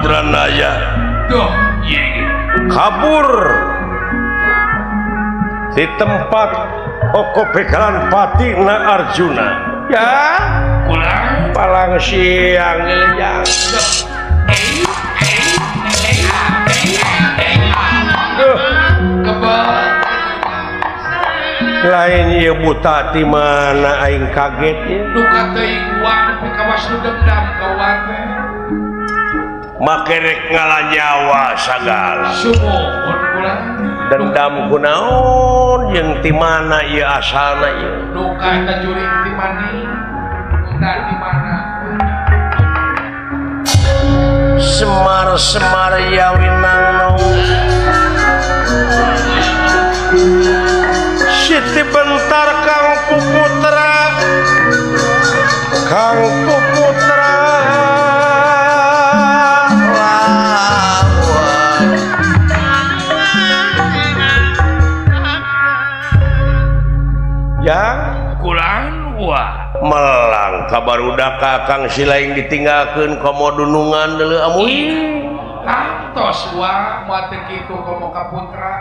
Badranaya kabur di tempat Oko Bekalan Pati na Arjuna ya palang siang ya lain ieu buta ti mana aing kaget ya duka teuing uang kawas nu dendam kawan make rek ngalanyawa sagala sumuhun kula dendam kunaon jeung ti mana ieu asalna ieu duka teh juring ti mani duka di mana Semar yawinang Siti bentar Kang Puputra ya kulan wah melang kabarudak Kang silaing ditinggalkeun komo dunungan deuleu amuy kantos wah moal teu kitu komo ka putra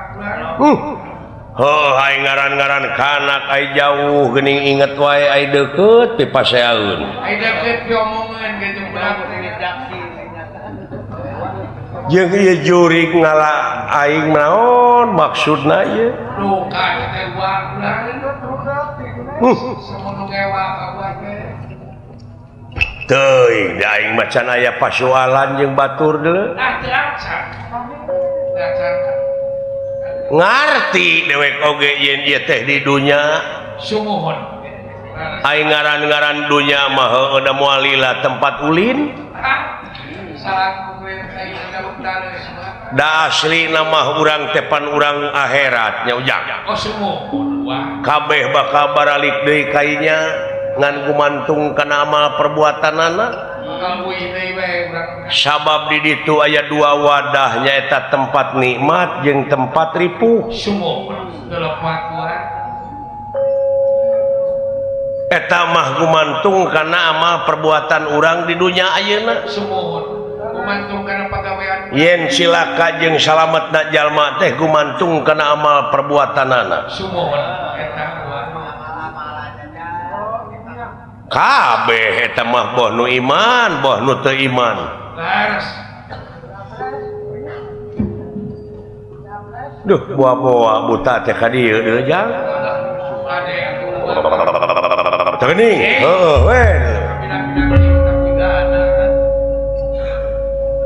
hai ngaran-ngaran kanak ai jauh geuning inget wae ai deukeut ti paseaeun ai deukeut diomongeun ge jeung budak jaksi jeung ieu jurig ngala aing naon maksudna ieu duka teh wah semono ngewa ka wah teuing da aing macan aya pasualan jeung batur deuleu ngarti dewek oge yen ieu teh di dunya sumuhun aing ngaran-ngaran dunya mah heueuh da moal lila tempat ulin da asli nama urang tepan urang akhirat nya ujang oh sumuhun wah kabeh bakal baralik deui kainya ngan gumantung kana amal perbuatanana sabab di ditu aya dua wadah nyaeta tempat nikmat jeung tempat ripuh eta mah gumantung kana amal perbuatan urang di dunya ayeuna gumantung kana pagawean yen cilaka jeung salametna jalma teh gumantung kana amal perbuatanana eta kabeh eta mah boh nu iman boh nu teu iman duh boa-boa buta teh ka dieu deuleu jang teuning heueuh we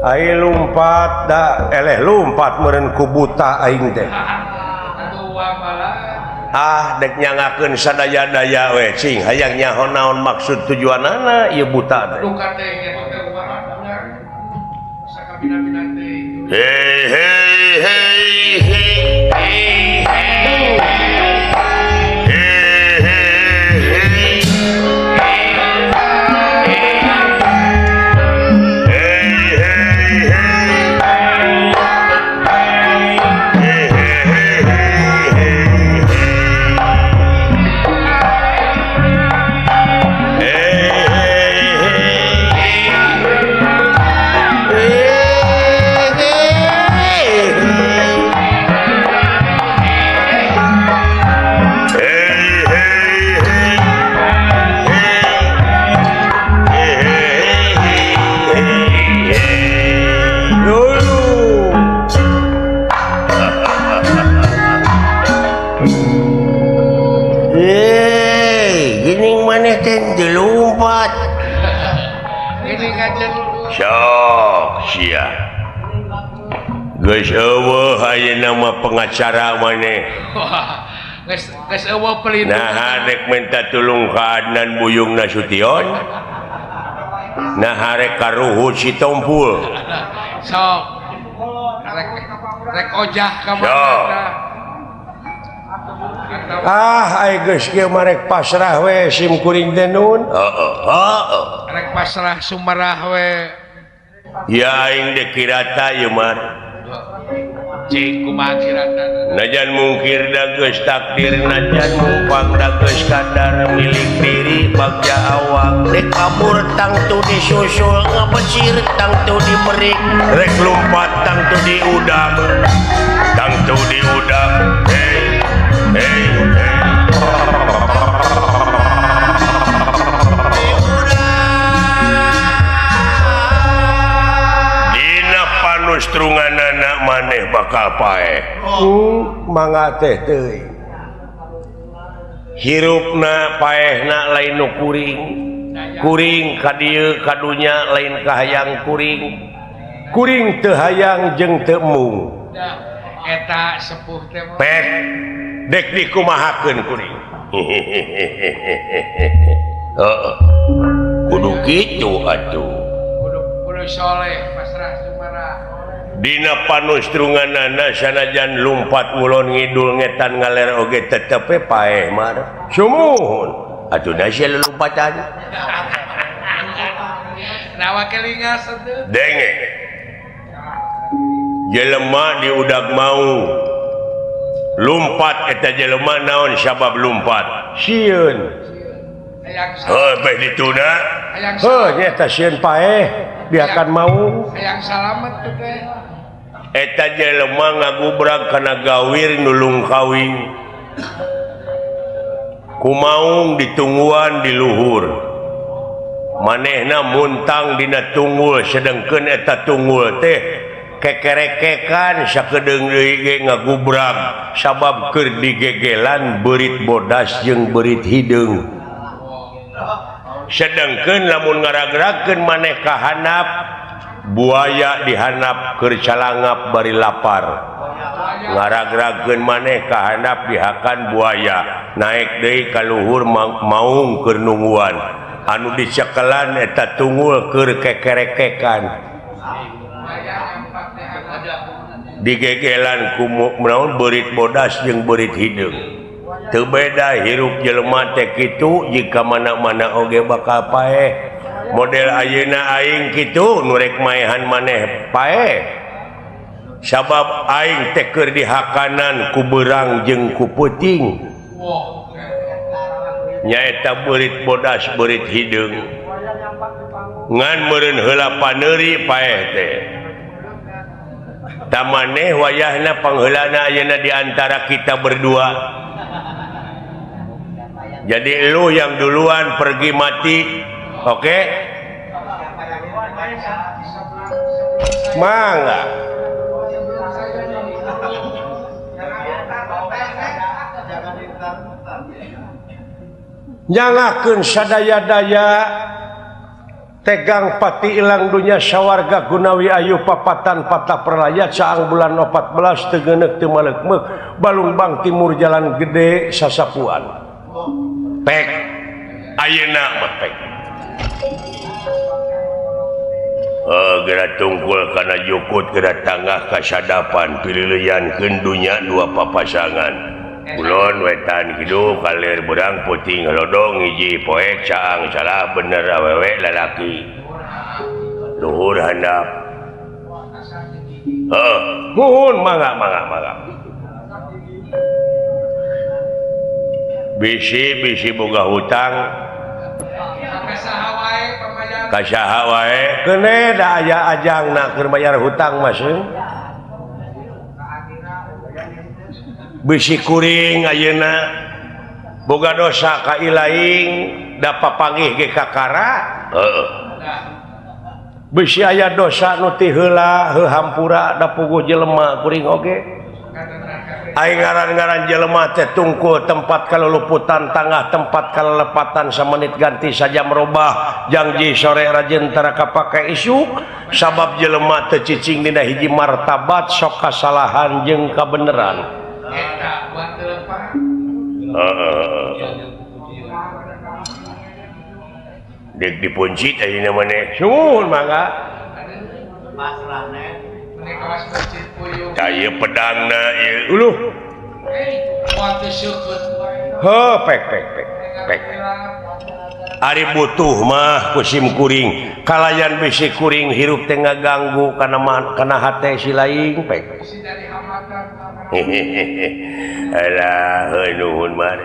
ai lumpat da eleh lumpat meureun ku buta aing teh dek nyangakeun sadaya-daya we cing hayang nyaho naon maksud tujuanana ieu buta teh hei hei hei hei geus eueuh ayeuna mah pengacara maneh geus eueuh pelindung nah rek minta tulung ka Adnan Buyung Nasution nah rek ka Ruhut Sitompul sok rek ojah ka mana ai geus kieu mah rek pasrah we sim kuring denun rek pasrah sumarah we ya aing dikirata ieu mah cing kumaha kiratan najan mungkir da geus takdir najan mupang da geus kadar milik diri bagja awak dek kabur tangtu disusul ngabecir tangtu dimerik rek lompat tangtu diudak hey hey hey dina panustrungan anak maneh bakal paeh mangga teh teuing hirupna paehna lain nu kuring ka dieu kadunya lain kahayang kuring teu hayang jeung teu mung eta sepuh teh pet dek dikumahakeun kuring heeh kudu kitu atuh kudu soleh pasrah sumara dina panustrunganana sanajan lumpat ngulon ngidul ngetan ngaler oge tetep paeh mah sumuhun atuh da sia lelumpatan nawa kelingas teh denge jelema diudag mau lumpat eta jelema naon sabab lumpat sieun beh dituna nyata sieun paeh biakan mau hayang salamet teh teh eta jelema ngagubrag kana gawir nulung kawing kumaung ditungguan di luhur manehna muntang dina tunggul sedengkeun eta tunggul teh kekerekekan sakedeung deui ge ngagubrag sabab keur digegelan beurit bodas jeung beurit hideung sedengkeun lamun ngaragragkeun maneh ka handap buaya dihandap keur calangap bari lapar ngaragragkeun maneh ka handap dihakan buaya naik deui ka luhur maung keur nungguan anu dicekelan eta tunggul keur kekerekekan digegelan ku naon beurit bodas jeung beurit hideung teu beda hirup jelema teh kitu jika mana-mana oge bakal paeh model ayeuna aing kitu nu rek maehan maneh paeh sabab aing teh keur dihakanan ku beurang jeung ku peuting nyaeta beurit bodas beurit hideung ngan meureun heula paneuri paeh teh tamaneh wayahna pangheulana ayeuna di antara kita berdua jadi lu yang duluan pergi mati oke mangga nyangakeun sadaya-daya tegang pati ilang dunya sawarga gunawi ayu papatan patah perlayat saang bulan 14 teu geuneuk teu malekmeuk balungbang timur jalan gede sasapuan pek ayeuna mah pek geura tungkul kana jukut geura tanggah ka sadapan pililiankeun dunya dua papasangan kulon wetan kidu kalir berang puting lodong hiji poek caang salah bener awewe lalaki luhur handap nuhun mangga bisi boga hutang kasaha wae keune da aya ajangna keur bayar hutang mas bisi kuring ayeuna boga dosa ka ilaing da papanggih ge kakara bisi aya dosa nu ti heula hampura da puguh jelema kuring oge aing ngaran-ngaran jelema teh tungkul tempat kaluluputan tangah tempat kalelepatan samenit ganti saja merubah janji sore rajin tara kapake isuk sabab jelema teu cicing dina hiji martabat sok kasalahan jeung kabeneran eta buat telepah dek dipuncit ayeuna maneh suhun mangga pasrahna meni kawas masjid puyuh caya pedangna ieu uluh waktu syukur pek ari butuh mah kusim kuring kalayan bisi kuring hirup teh ngaganggu kana hate si laing pek dari hambatan alah heuh nuhun mah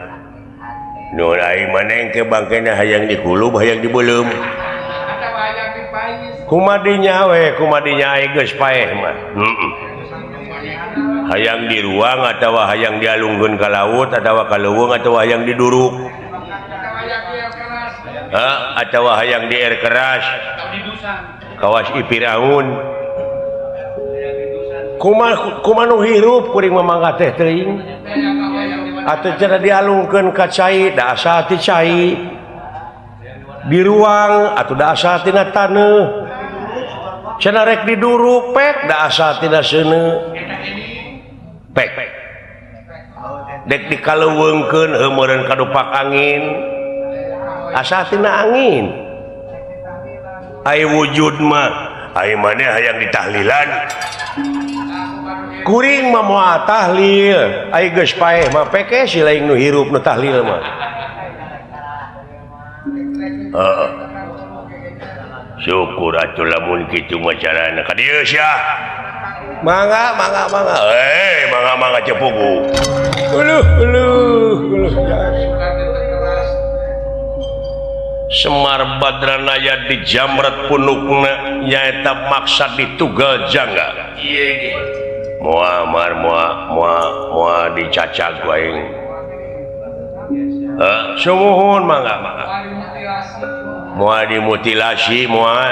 nu lain maneh ke bangkena hayang dikulub hayang dibelum ada hayang dipais kumadinya geus paeh mah hayang di ruang atawa hayang dialungkeun ka laut atawa ka leuweung atawa hayang diduruk atawa hayang di air keras kawas ipiraun kumaha nu hirup kuring mamangga teh teuing atuh cenah dialungkeun ka cai da asa ti cai di ruang atuh da asa tina taneuh cenah rek diduruk pek da asa tina seuneu pek dek dikaleuweungkeun heumeureuan kadupak angin asa tina angin ai wujud mah ai maneh hayang ditahlilan kuring mah moal tahlil ai geus paeh mah peke si lain nu hirup nu tahlil mah syukur atuh lamun kitu mah carana ka dieu sia mangga cepugu Semar Badranaya di jamret punukna nyaeta maksad ditugal jangga moa dicacag wae sumuhun mangga moa dimutilasi moa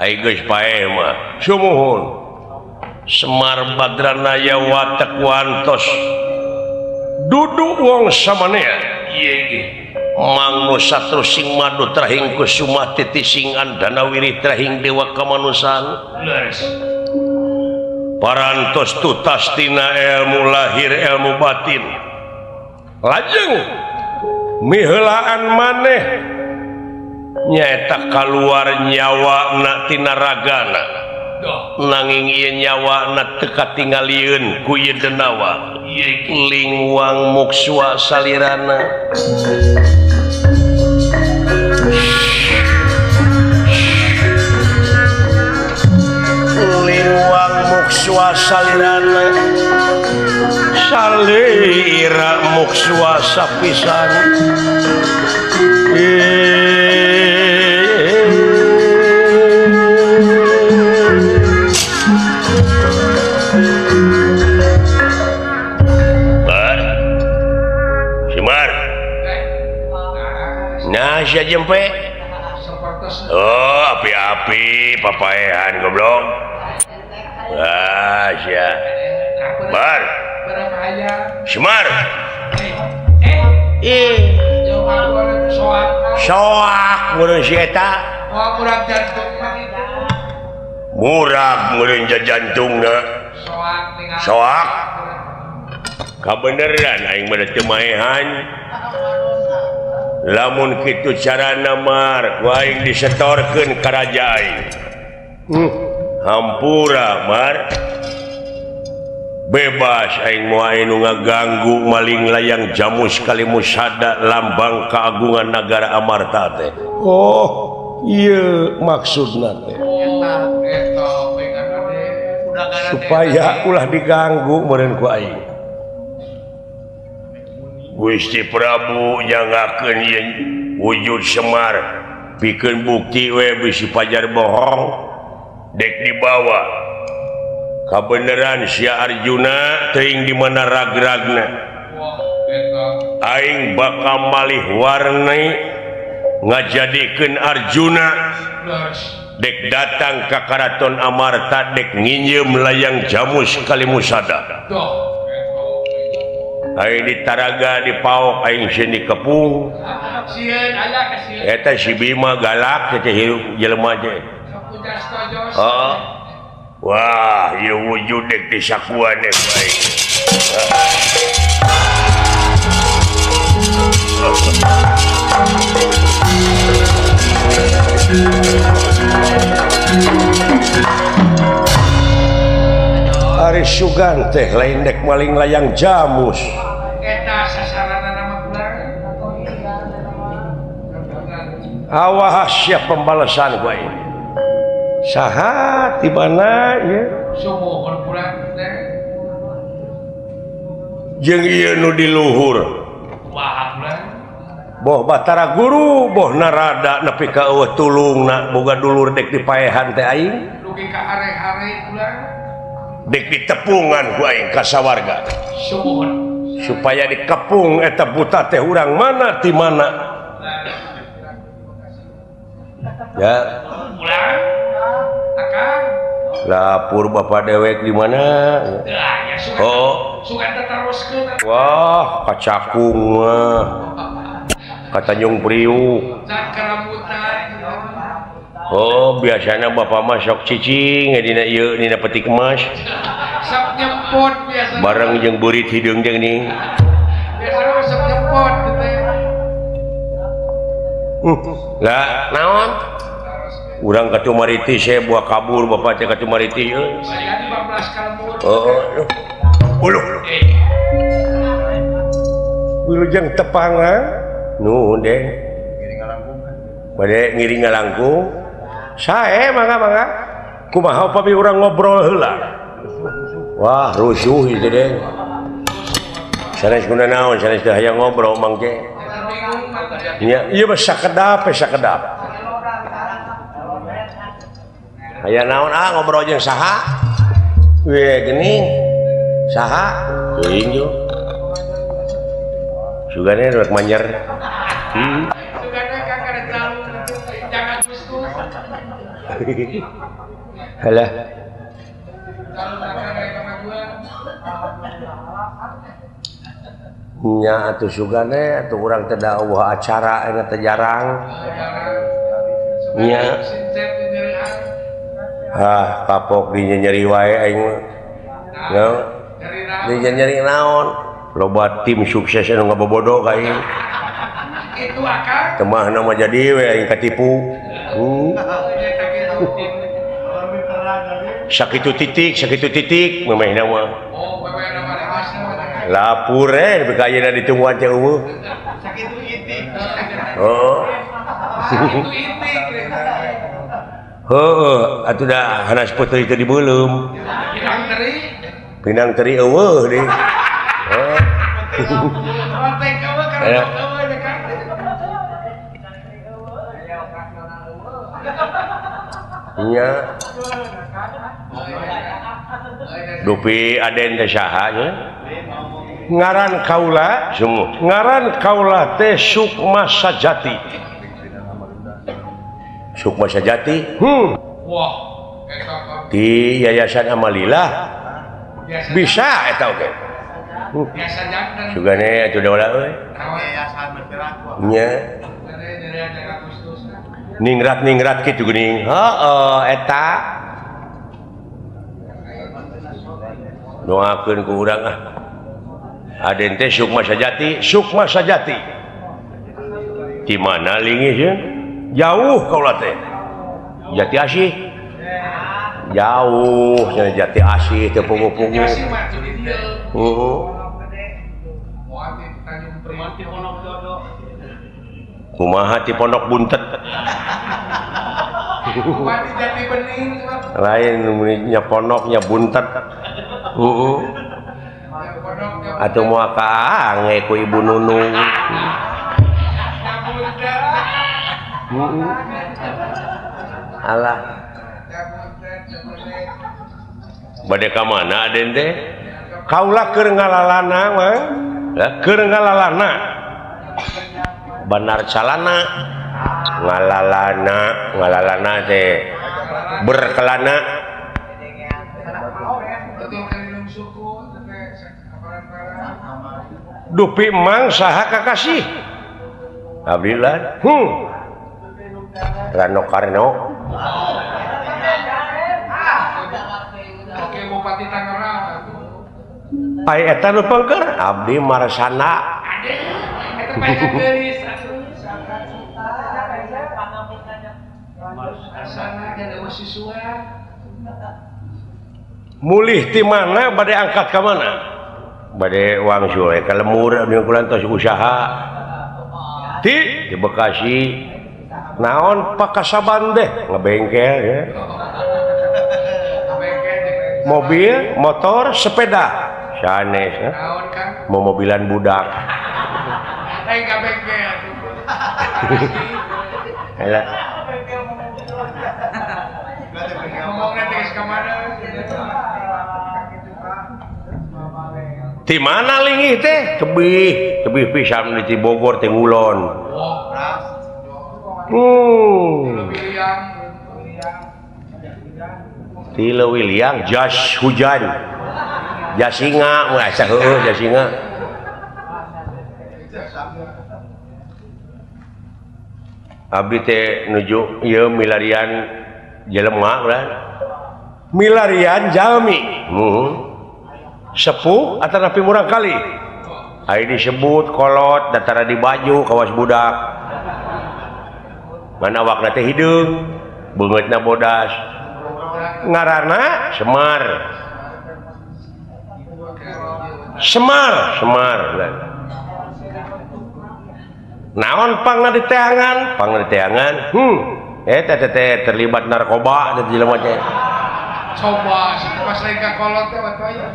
ai geus paeh mah sumuhun Semar Badranaya watek wantos duduk wong samanea mangnu satru sing madu trahing kusuma titising andana wiri trahing dewa kamanusan parantos tutas tina ilmu lahir ilmu batin lajeng miheulaan maneh nyaeta kaluar nyawa na tina ragana nanging ieu nyawa na teu katingalieun ku ieu denawa lingwang mukswa salirana lingwang mukswa salirana salira mukswa sapisan Sia jempe api-api papaehan goblok sia bar Semar soak meureun si eta murag meureun jantungna soak kabeneran aing mah teu maehan lamun kitu carana mar ku aing disetorkeun ka raja aing hampura mar bebas aing moal anu ngaganggu maling layang jamus kalimusada lambang keagungan negara Amarta teh oh ieu maksudna teh supaya ulah diganggu meureun ku aing Gusti Prabu nyangakeun ieu wujud Semar pikeun bukti we bisi pajar bohong dek dibawa kabeneran sia Arjuna teuing di mana rag-ragna aing bakal malih warni ngajadikeun Arjuna dek datang ka karaton Amarta dek nginjeum layang jamus kalimusada aing ditaraga dipaok aing sieun dikepung eta si Bima galak teh hirup jelema teh wah ieu wujud dek disakuan dek aing Ari Sugan teh lain dek maling layang jamus eta sasaranna nama kurang awas siap pembalasan gue saha di mana ya sumuhun kurang teh jeung ieu nu di luhur boh Batara guru boh narada nepi ka eueuh tulungna boga dulur dek dipaehan teh aing dugi ka are-are ulah dek ditepungan ku aing ka sawarga subuhun supaya dikepung eta buta teh urang mana ti mana ya ulah akang lapur bapak dewek di mana ya sugan oh sugan teruskeun wah kacakung mah ka Tanjung Priuk dan kerambutan oh biasanya bapak mah sok cicing dina ieu dina peti kemas sok nyempot biasa bareng jeung beurit hideung jeung ning biasana sok nyempot teh lah naon urang ka Tumariti saya buah kabur bapak teh ka Tumariti euy saya 15 kalmur uluh wilujeng tepanga nuhun deh bade ngiring ngalangkung sae mangga kumaha upami urang ngobrol heula wah rusuh itu deh sanes guna naon sanes teh hayang ngobrol mangke nya ieu mah sakedap aya naon ngobrol jeung saha we geuning saha teuing jo sugane rek manyer sugana ka kada tahu jangan gustus halah kalau sakare kemajuan nya atuh sugane atuh urang teh da eueuh acara eta teh jarang nya kapok dinya nyeri wae aing mah ya dinya nyeri naon loba tim sukses anu ngabobodo ka aing itu akang temah nama jadi we aing katipu sakitu titik memehna mah oh bae nama asna lapur nepi ka ayeuna ditungguan teh eueuh sakitu itik oh sakitu itik heueuh atuh da hanas peuteui teh dibeulem pinang teri eueuh deui nya dupi aden teh saha nya ngaran kaula sungguh ngaran kaula teh Sukma Sajati wah di Yayasan Amalillah bisa eta oge biasa jantan sugane atuh da ulah euy yayasan bergerak nya ningrat kitu geuning heeh eta doakeun ku urang aden teh Sukma Sajati di mana linggih jauh kaula teh Jati Asih jauh cenah Jati Asih teh pungu-pungu kumaha ti Pondok Buntet lain nya pondok nya buntet atuh moal kaange ku Ibu Nunung alah bade ka mana aden teh kaula keur ngalalana mah keur ngalalana benar calana ngalalana teh berkelana dupi mang saha kakasih abdilah Rano Karno oke Bupati Tangerang ai eta nu pengker abdi Marsana eta bae geulis Marsana jeung siswa mulih ti mana bade angkat ka mana bade wangsul ka lemur anu kulantos usaha di Bekasi naon pakasaban deh ngebengkel ya mobil motor sepeda sanes ya? Mau mobilan budak Alah. Ngomongnya tinggal kemana? Di mana linggih teh? Tebih pisan di Bogor teh ngulon. Di Leuwiliang jas hujan. Jas singa, masa heueuh jas singa. Abdi teh nuju ieu milarian jelema urang. Milarian jalmi. Sepuh atau napi murang kali. Ai disebut kolot datara di baju kawas budak. Mana wakna teh hideung, beungeutna bodas. Ngaranna Semar. Semar. Naon pangna diteangan? Eta teh terlibat narkoba di jelema teh. Coba pas lagi ka kolot teh wat aya.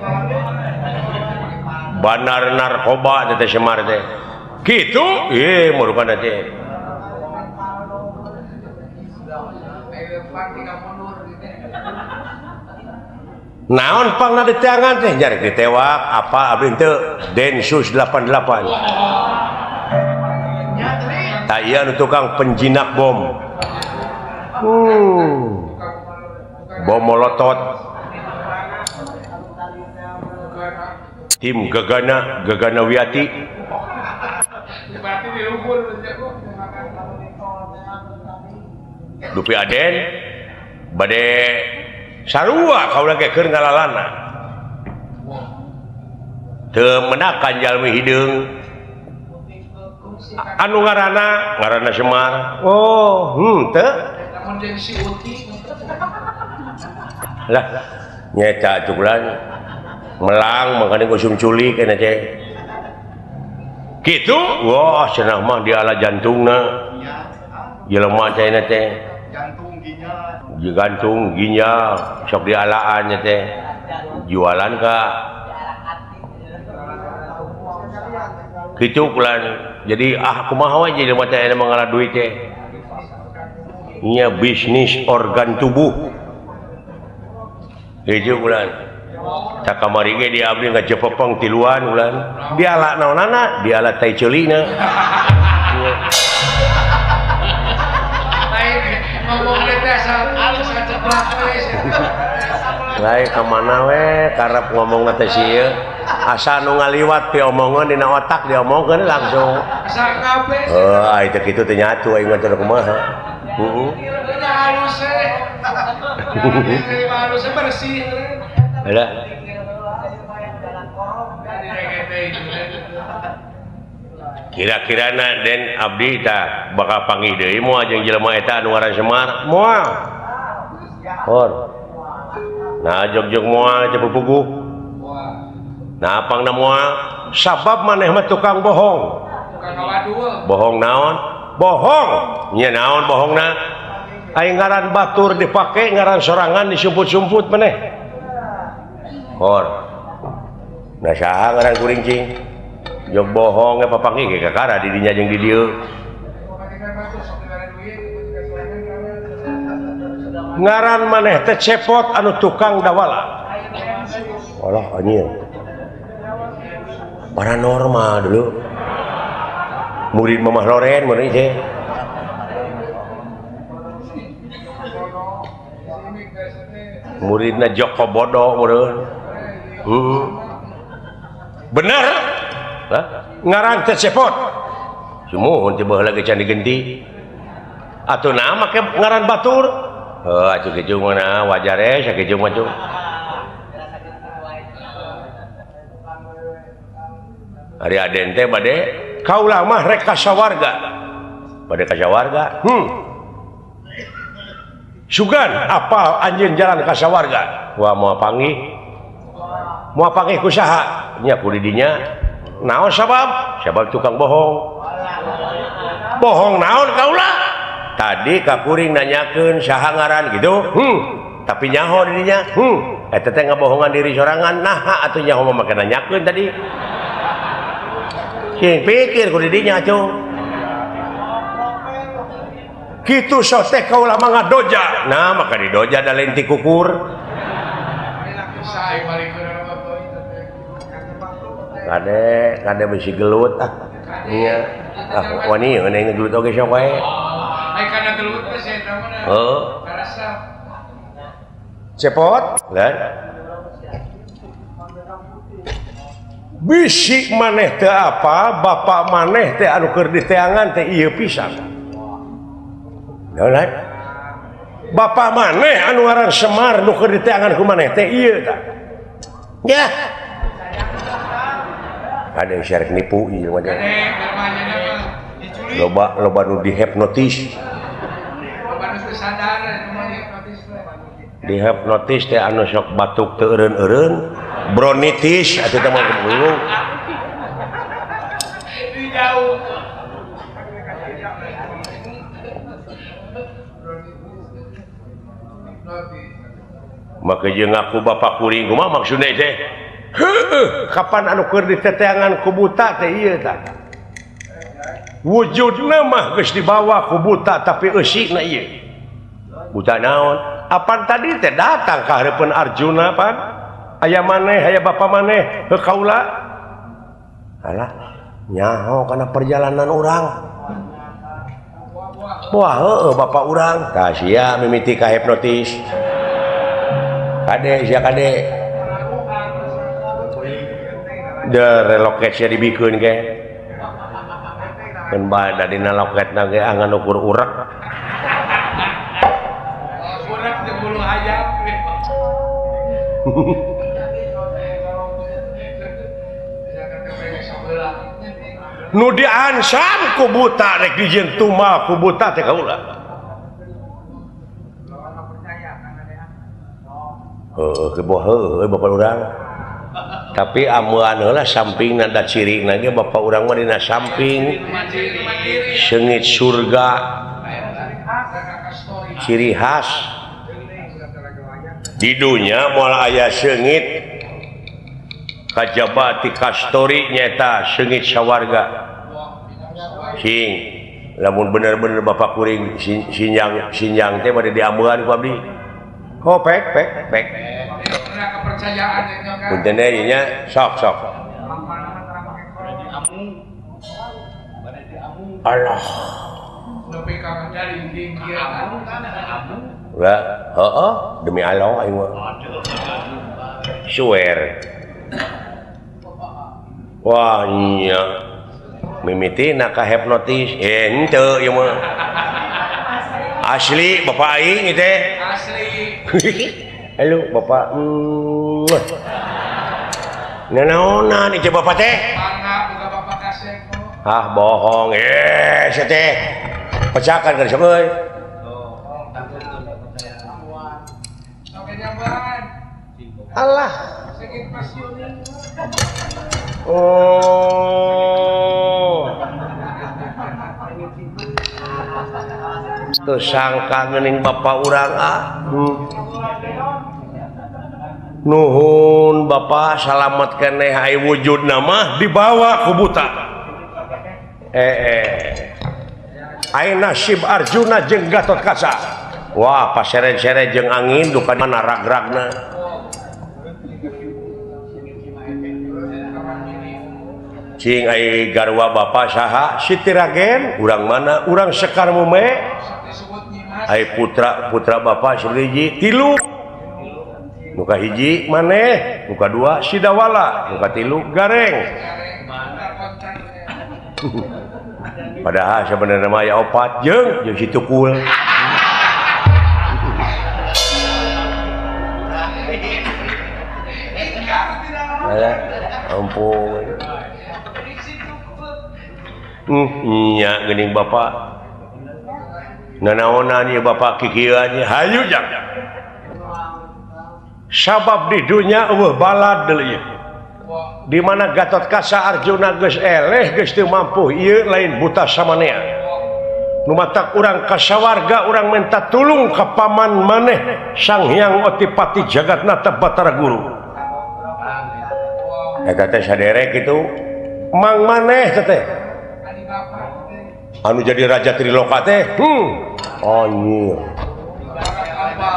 Bandar narkoba teh Semar teh. Kitu? Murukana teh. Naon pangna diteangan teh jarek ditewak apa abdi teu Densus 88. Tah ieu anu tukang penjinak bom. Bom molotov. Tim Gagana Wiyati. Berarti di luhur Dupi Aden bade sarua kaula ge keur ngalalana. Teu menakan jalmi hideung. Anu ngaranna Semar. Teu. Namun jeung si Uti. Lah nyeca cukulan melang makanya kusum culik kena teh gitu. Wah cenah mah diala jantungna jelema teh teh jantung ginjal sok dialaan nya teh jualan ka kitu kulan. Jadi kumaha we jelema teh aya mangala duit teh nya bisnis organ tubuh. Hijau bulan, tak kamari ge dia abdi ngacepepeng tiluan bulan. Diala naonana, diala tai ceulina. Ngomong teh asal ceplak we. Lain ka mana we, karep ngomongna teh sieu. Asa nu ngaliwat pi omongan dina otak diomongkeun langsung. Asa kabeh. Ai teh kitu teh nyatu aing mah teu kumaha. Halus halus bersih. Ada. Kira-kirana Den abdi tah bakal panggih deui moal jeung jelema eta anu ngaran Semar. Moal. Hor. Nah jog-jog moal teh pupuguh. Nah pangna moal sabab maneh mah tukang bohong. Tukang ngawadul. Bohong naon? Bohong. Nya naon bohongna? Aing ngaran batur dipake, ngaran sorangan disumput-sumput maneh. Hor. Nah saha ngaran kuring cing? Jog bohong ge papanggih ge kakara di dinya jeung di dieu. Ngaran maneh teh cepot anu tukang dawala. Walah anjing. Paranormal dulu. Murid Mamah Loren mun ieu. Muridna Joko Bodo meureun. Bener? Hah? Ngaran teh cepot. Sumuhun teh baheula ge can digenti. Atuh naon make ngaran batur? Atuh kitu mah wajar sakitu mah tuh. Ari Aden teh bade kaula mah rek ka sawarga. Bade ka sawarga. Sugan apal anjeun jalan ka sawarga. Wah moal panggih. Moal panggih ku saha? Nya ku di dinya. Naon sabab? Sabab tukang bohong. Bohong naon kaula? Tadi ka kuring nanyakeun saha ngaran gitu. Tapi nyaho di dinya. Eta teh ngabohongan diri sorangan. Nah atuh nyaho mah make nanyakeun tadi. Cing pikir ku di dinya atuh. kitu sote kaulah mangga doja nah maka di doja ada lenti kukur kade besi gelut iya wani ngeung gelut oge sok wae kana gelut teh saya tahu mana karasa cepot kan bisi maneh teu apa bapak maneh teh anu keur diteangan teh ieu pisan naon bapak maneh anu ngaran Semar nu keur diteangan ku maneh teh ieu tah ya ada yang syarek nipu ieu mah loba nu dihipnotis dihipnotis teh anu sok batuk teu eureun-eureun bronitis atuh teh mah bingung jauh maka jeung aku bapak kuring kumaha maksudna teh kapan anu keur diteteangan ku buta teh ieu tah wujudna mah geus dibawa ku buta tapi eusina ieu buta naon apan tadi teh datang ka hareupeun Arjuna pan aya maneh aya bapa maneh heuh kaula alah nyaho kana perjalanan urang wah heueuh bapak urang tah sia mimiti ka hipnotis kade sia kade de reloketnya dibikeun ge keun bada dina loketna ge angan ukur urek urek teh bulu hayam nu diansam ku buta rek dijieun tumal ku buta teh kaula heueuh keboh bapak urang tapi amuan heula sampingna da cirina ge bapak urang mah dina samping seungit surga ciri khas di dunya moal aya seungit kajaba ti kastori nyaeta seungit sawarga sing lamun bener-bener bapak kuring sinjang teh bade diambeun ku abdi oh pek kepercayaan kan punten deui nya sok Allah nepi ka dari dingkiran lah heeh demi Allah aing mah swear wah iya mimiti nak ka hipnotis henteu ieu mah asli bapak aing teh asli halo bapak nanaonan ieu bapak teh bangga boga bapak kasep ah bohong sia teh pecahkan geus euy oke jamban Allah sakit pasionin oh tuh sangka ngeuning bapak urang nuhun bapak salamet keneh ai wujudna mah dibawa ku buta ai nasib Arjuna jeung Gatotkaca wah pasere-sere jeung angin duka mana ragragna cing ai garwa bapak saha Siti Ragen urang mana urang Sekar Mume ai putra bapak Suriji tilu muka hiji maneh muka dua Sidawala muka tilu Gareng padahal sebenarnya mah aya opat jeung si Tukul ampun nya geuning bapak nanaonan ieu bapak kikieuan hayu jang sabab di dunia eueuh balad deui di mana Gatotkaca Arjuna geus eleh geus teu mampu ieu lain buta samanea nu matak urang kasawarga urang minta tulung ka paman maneh Sang Hyang Otipati Jagatnata Batara Guru eta teh saderek kitu mang maneh teh anu jadi raja Triloka teh anjir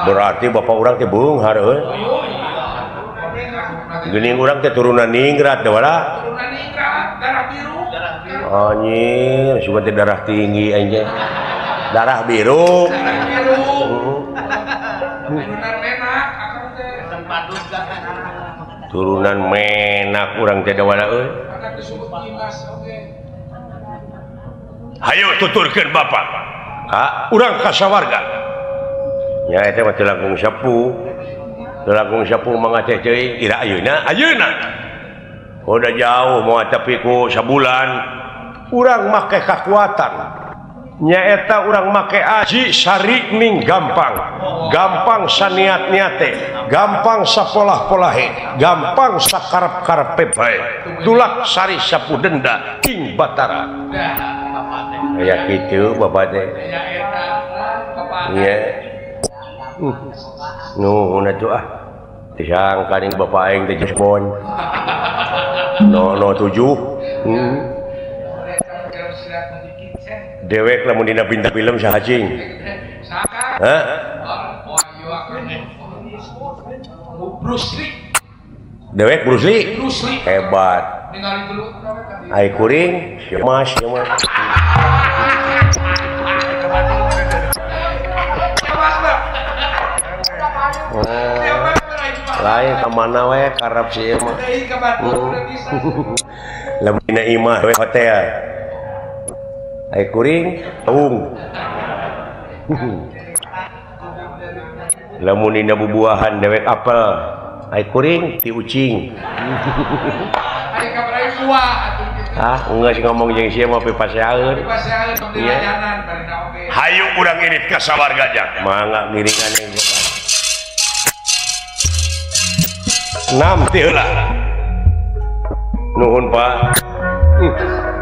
berarti bapak orang teh beunghar euy geuning urang teh turunan ningrat teh wala turunan ningrat darah biru anjir sugan teh darah tinggi anjing darah biru turunan menak akang teh turunan menak urang teh da wala euy anak disebut Dimas oge hayu tuturkeun bapak ka urang kasawarga nya eta mah teu langkung sapu mangga teh teuing ira ayeuna udah jauh moal tapi ku sabulan urang make kakuatan nyaeta urang make aji sari ming gampang saniat-niat teh gampang sapolah-polahe gampang sakarep-karepe bae dulak sari sapu denda ing batara aya kitu bapak teh ya eta bapak iya nuhun atuh disangka ning bapak aing teh Jesbon no 7 dewek lamun dina bintang film sahajing hah Bruce Lee dewek Bruce Lee hebat ningali dulu ai kuring mas lain kemana we karep sih mah lamun dina imah we hotel ai kuring taung lamun dina bubuahan dewek apel ai kuring ti ucing ai kabarai buah atuh kitu geus ngomong jeung sia mah pipaseaeun dilayanan barina oge hayu urang irit ka sawarga jak mangga ngiringan yang namti heula nuhun Pak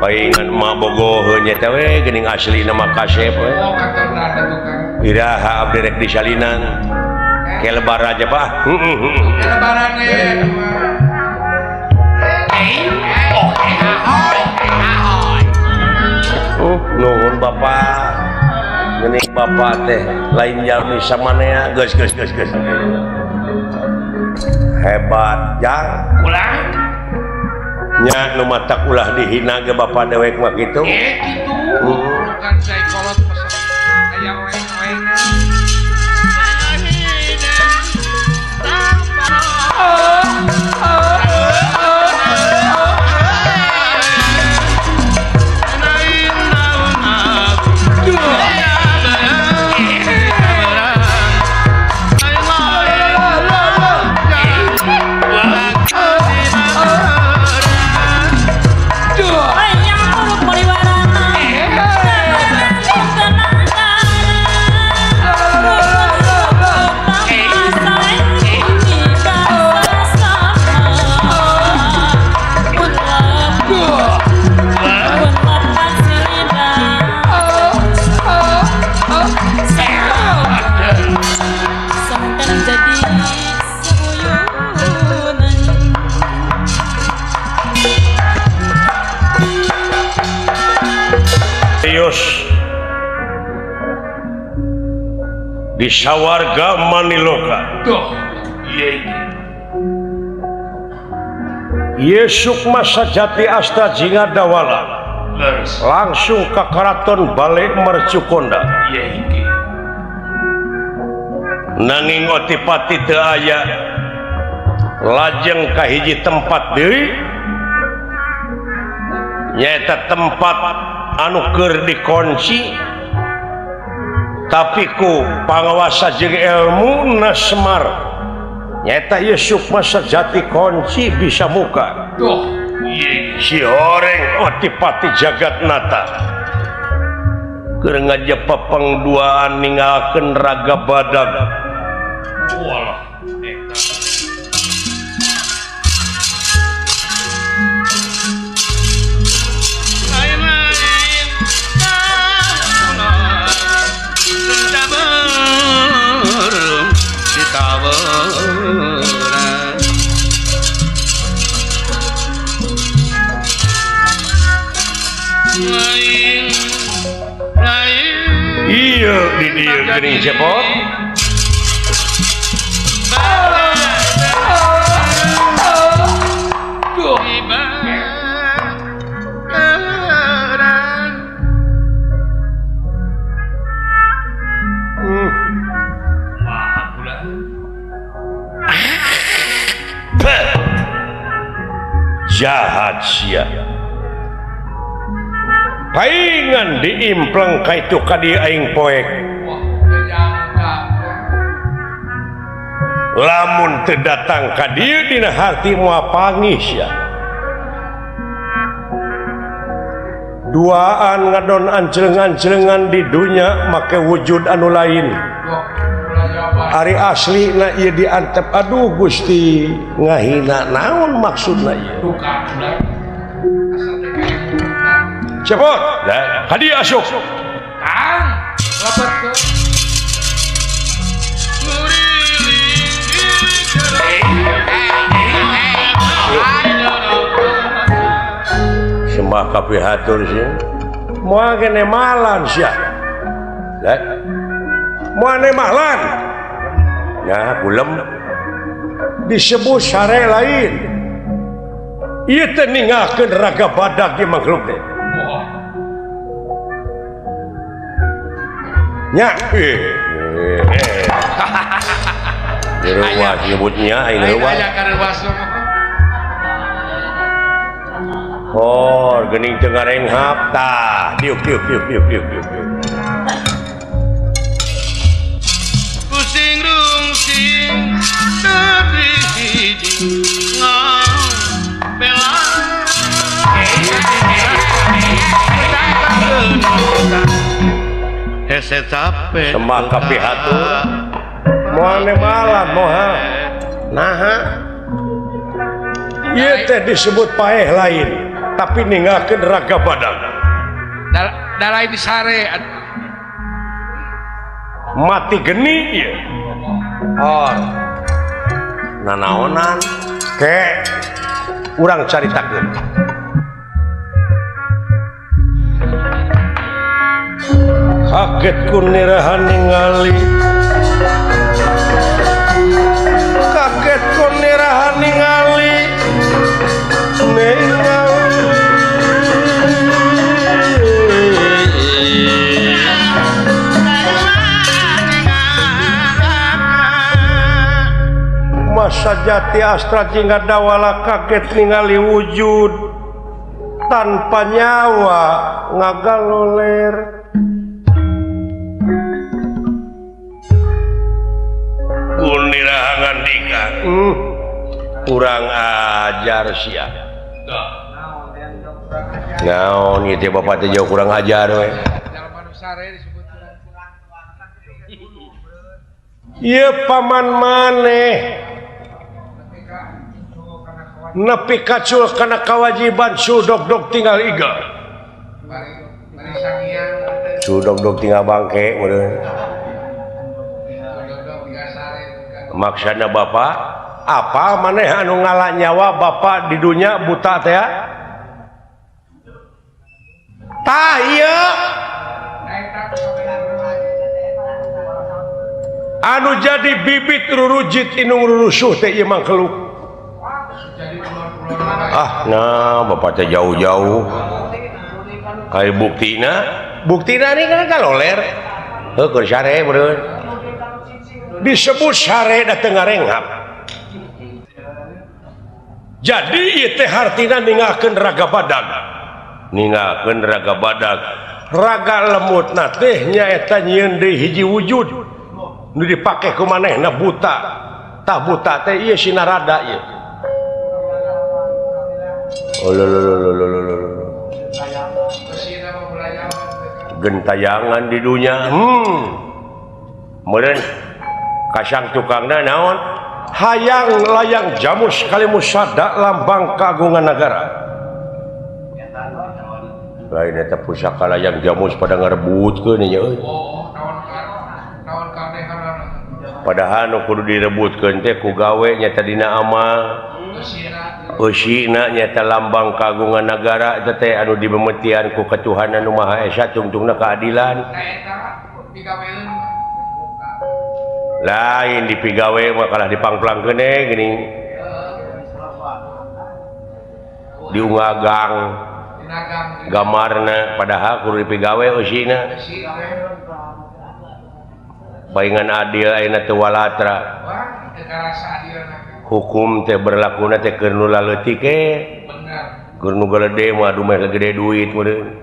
paingan mah bogoh nya teh we geuning aslina mah kasep we katurna ada tukang iraha abdi rek di salinan ke lebaran aja Pak lebaran nuhun Bapak geuning Bapak teh lain jalmi samanea geus hebat jang ulah nya nu matak ulah dihina ge Bapak dewek mah kitu kitu kan saya kolot pesan aya oeng-oengan di sawarga Maniloka Yesuk masa jati asta jinga dawala langsung ke karaton balik mercukonda nanging otipati teu aya lajeng ka hiji tempat deui nyaeta tempat anu keur dikunci tapi ku pangawasa jeung ilmu nasmar nyata Yusuf masa jati kunci bisa muka si horeng otipati Jagatnata keur ngajepa pangduaan ninggalkeun raga badag walah geuning cepot. Jahat sia. Paingan diimpleng ka itu ka dieu aing poek. Lamun teu datang ka dieu dina harti moal pangis ya. Duaan ngadon ancelengan-ancelengan di dunya make wujud anu lain. Ari asli na ieu diantep aduh Gusti ngahina naon maksudna ieu. Cepot, ka dieu asup. Kang, lapetkeun. Sembah kapihatur sih. Moal kene malan sia. Moal malan. Ya, kulem disebut sare lain. Ieu teh ninggalkeun raga badag ge makhluk teh. Nya, Direuwas nyebutnya aing leuwas. Oh, geuning teu ngarenghap tah. Diuk. Pusing rungsing tapi ngabela hese capek Sembah kapihatur. Moal malan moha. Naha. Ieu teh disebut paeh lain, tapi ninggalkeun raga badag. Dalai di sare. Mati geni ieu. Oh. Nanaonan ke urang caritakeun. Kaget ku nirahan ningali. Kaget ku nirahan ningali. Masa jati astra jingga dawala kaget ningali wujud tanpa nyawa ngagaloler. Kuniraha ngandika. Kurang ajar sia. Naon ieu teh bapak teh jauh kurang ajar we. Ieu paman maneh nepi kacul kana kawajiban sudog-dog tinggal iga. Sudog-dog tinggal bangke meureun. Maksudna bapak apa maneh anu ngalah nyawa bapak di dunia buta teh? Tah ieu anu jadi bibit rurujit inung rurusuh teh ieu mangkeluk. Ah, nah bapak teh jauh-jauh. Kayak buktina nih kan kaloler. Heuh keur sare meureun. Disebut sare da teu ngarenghap. Jadi ieu teh hartina ninggalkeun raga badag. Ninggalkeun raga badag. Raga lemutna teh nyaeta nyieun deui hiji wujud nu dipake ku manehna buta. Tah buta teh ieu sinarada ieu. Gentayangan di dunia. Meureun kasang tukangna naon? Hayang layang jamus kali musada lambang kagungan negara. Lain eta pusaka layang jamus pada ngarebutkeun nya euy. Padahal nu kudu direbutkeun teh ku gawe nya dina amal. Eusina nyata lambang kagungan negara eta teh anu dibemetian ku Katuhanan Nu Maha Esa tungtungna keadilan. lain di pigawe makalah dipangplang kene gini diungagang gamarna padahal kudu dipigawe usina baingan adil ayeuna teu walatra hukum teh berlakuna teh keur nu laleutik keur nu gede mah dumeh gede duit meureun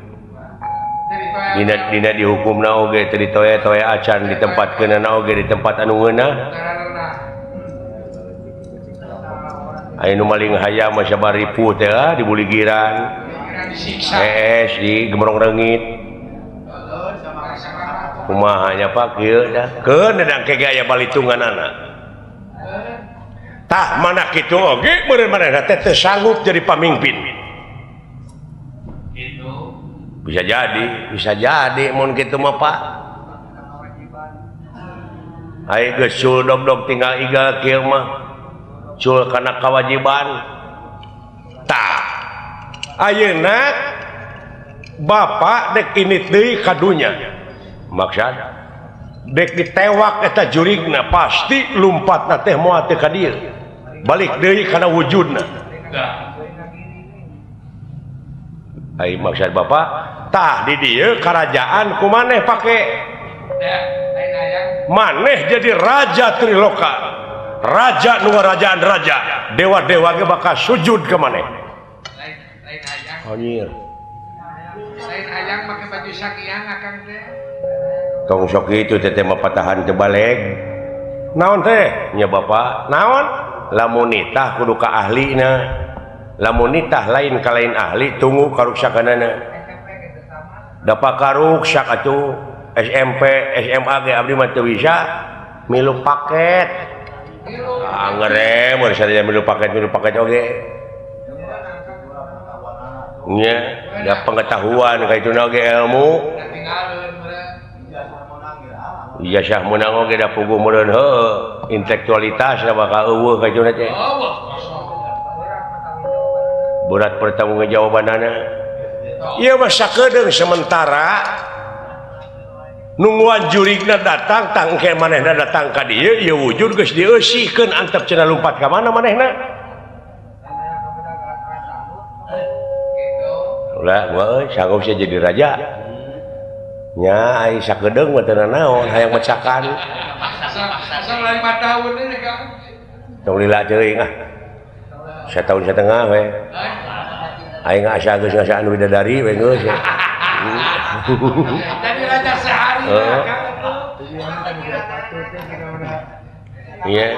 dina dihukumna oge teu ditoe-toe acan ditempatkeunna oge di tempat anu ngeunah aya nu maling hayam mah sabar ripuh teh di buligiran di gemrong reungit kumaha nya Pak kieu dah keun dedang kege aya balitunganana tah mana kitu oge meureun manehna teh teu sanggup jadi pamimpin bisa jadi mun kitu mah Pak ai geus sul dog tinggal igal kieu mah sul kana kewajiban tah ayeuna Bapak dek ini deui kadunya maksud dek ditewak eta jurigna pasti lumpatna teh moal teu ka dieu balik deui kana wujudna ai maksud Bapak tah di dieu kerajaan kumaneh pake maneh jadi raja Triloka raja nu ngarajaan raja dewa-dewa ge bakal sujud ke maneh anjir lain hayang make baju sakiang akang teh tong sok itu teh mah patahan teu baleg naon teh nya Bapak naon lamun nitah kudu ka ahlina lamun nitah lain ka lain ahli tunggu karuksakanana dapat karuksak atuh SMP SMA ge abdi mah teu bisa milu paket ngerem mun sadaya milu paket oge nya da pengetahuan ka itu oge ilmu iya syah menang oge da puguh meureun heueuh intelektualitas da bakal eueuh ka itu teh berat pertanggungjawabanana ieu mah sakedeung sementara nungguan jurigna datang tangke manehna datang ka dieu ieu wujud geus dieusikeun antep cenah lumpat ka mana manehna ulah gua euy sanggup sia jadi raja nya ai sakedeung mah teu naon hayang mecakan asal 5 tahun ini Kang tong lila teuing setahun setengah we aing asa geus ngasaan widadari we geus jadi raja sehari Kang iya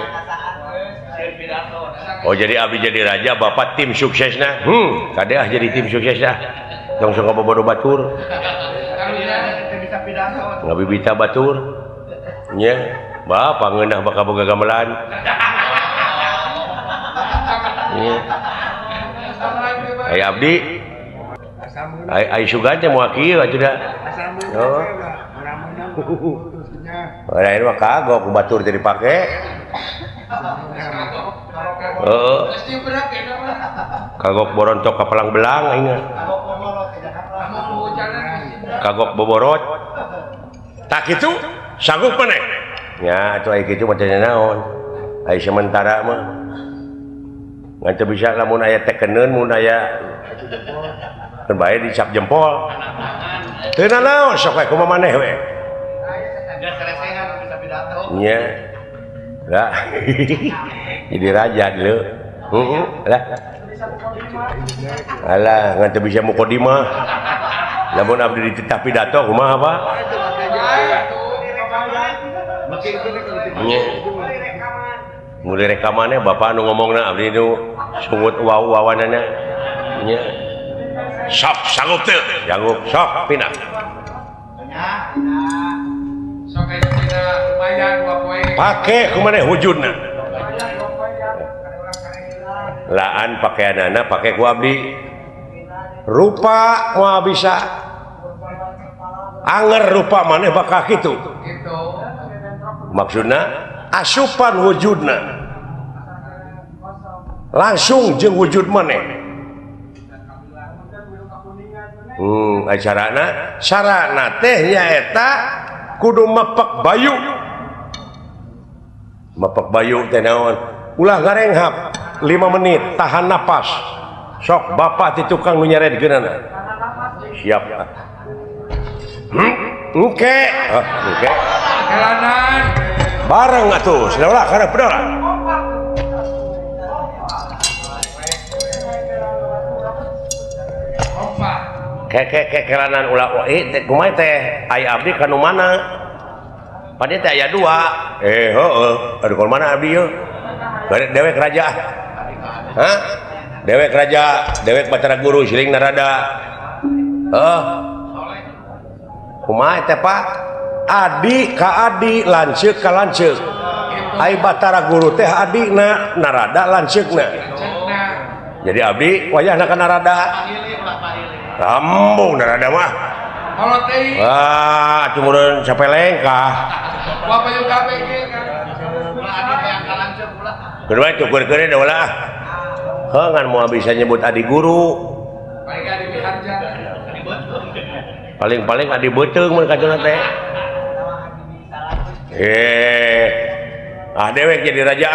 oh jadi abdi jadi raja Bapak tim suksesna kadeah jadi tim suksesna tong sok bobodo batur ngabibita batur nya Bapak ngeunah bakal boga gamelan nya ai abdi ai sugan teh moal kieu atuh da oh lain mah kagok batur teh dipake kagok borontok ka pelang belang aing kagok boborot tak kitu sanggup maneh nya atuh aya kitu mah teh naon ai sementara mah ngan teu bisa lamun aya tekeneun mun aya keur bae dicap jempol teu naon sok we kumaha maneh we nya lah jadi raja dulu lah alah ngan teu bisa mukodimah lamun abdi dititah pidato kumaha Pak mulai rekamannya Bapak anu ngomongna abdi nu sungut wawanana nya sok sanggup teu sanggup sok pindah sok aya dina lumayan 2 poe pake kumaneh wujudna laan pakaianana pake ku abdi rupa moal bisa anger rupa maneh bakal kitu gitu maksudna asupan wujudna langsung jeung wujud maneh sarana teh nyaeta kudu mepek bayu Bapak Bayu teh naon ulah ngarenghap 5 menit tahan napas sok bapak ti tukang nu nyaredkeunana siap oke Kelanan. bareng atuh saudara karep pedala Kompak. kelanan ulah teh kumaha teh aya abdi ka nu mana padahal teh aya 2 heueuh aduh ka mana abdi yeuh dewek raja hah dewek raja dewek Batara Guru siling narada kumaha teh Pak adi ka adi lanceuk ka lanceuk ai Batara Guru teh adina narada lanceukna jadi abdi wayahna ka narada rambung narada mah Kalau teh cumureun sapeleng kah Bapak juga BG kan. kedua cukur kere dah ulah ngan mau bisa nyebut adi guru Paling ada di harja. paling adi beteung mun kacuna teh dewek jadi raja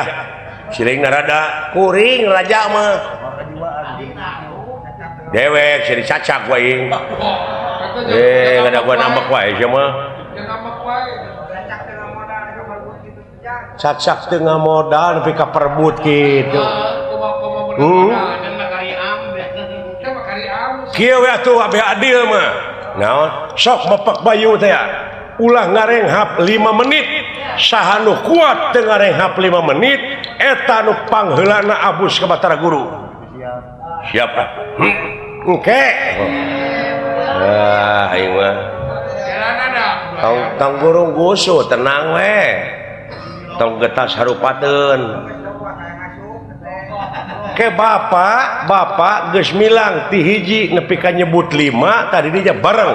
siling narada kuring raja mah dewek jadi cacak wae kada gua nambak wae sia mah cacak teu ngamodal nepi ka perbut kitu kieu we atuh abeh adil mah naon sok Bapak Bayu teh ulah ngarenghap 5 menit saha nu kuat teu ngarenghap 5 menit eta nu pangheulana abus ka Batara Guru siap oke aing mah tong gurung gusu tenang we tong getas harupateun ke bapak geus milang ti hiji nepi ka nyebut 5 tadi dia bareng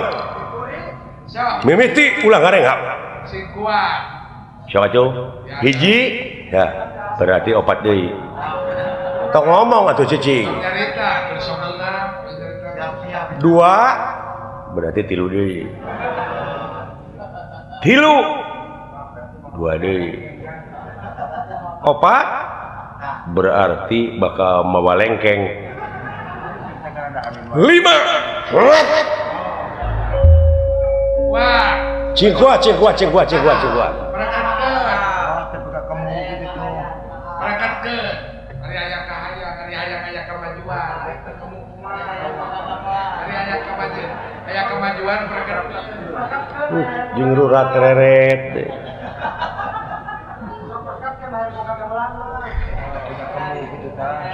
mimiti ulah ngarenghap si kuat siapa tuh hiji ya berarti 4 deui tong ngomong atuh cicing cerita bersokongan 2 berarti 3 deui 3 2 deui 4 berarti bakal mawalengkeng 5 wah cingkuat berangkat ke hari ayah kahaya hari ayah kemajuan hari ayah kemajuan berangkat jeung rurat reret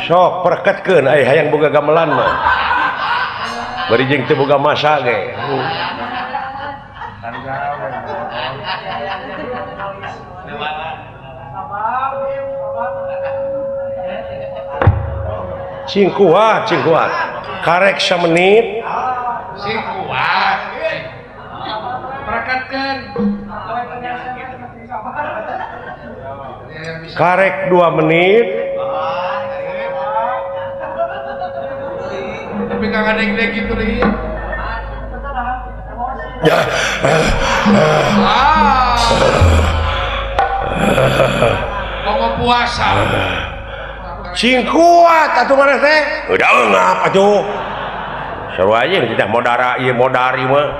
sok perketkeun aya hayang boga gamelan mah bari jeung teu boga masa ge cingkuat karek 1 menit si kuat berangkatkan karek 2 menit tapi kagak deg-deg gitu deh mau puasa cingkuat atuh mana teh udah ngap atuh sarua aja tidak modara ieu modari mah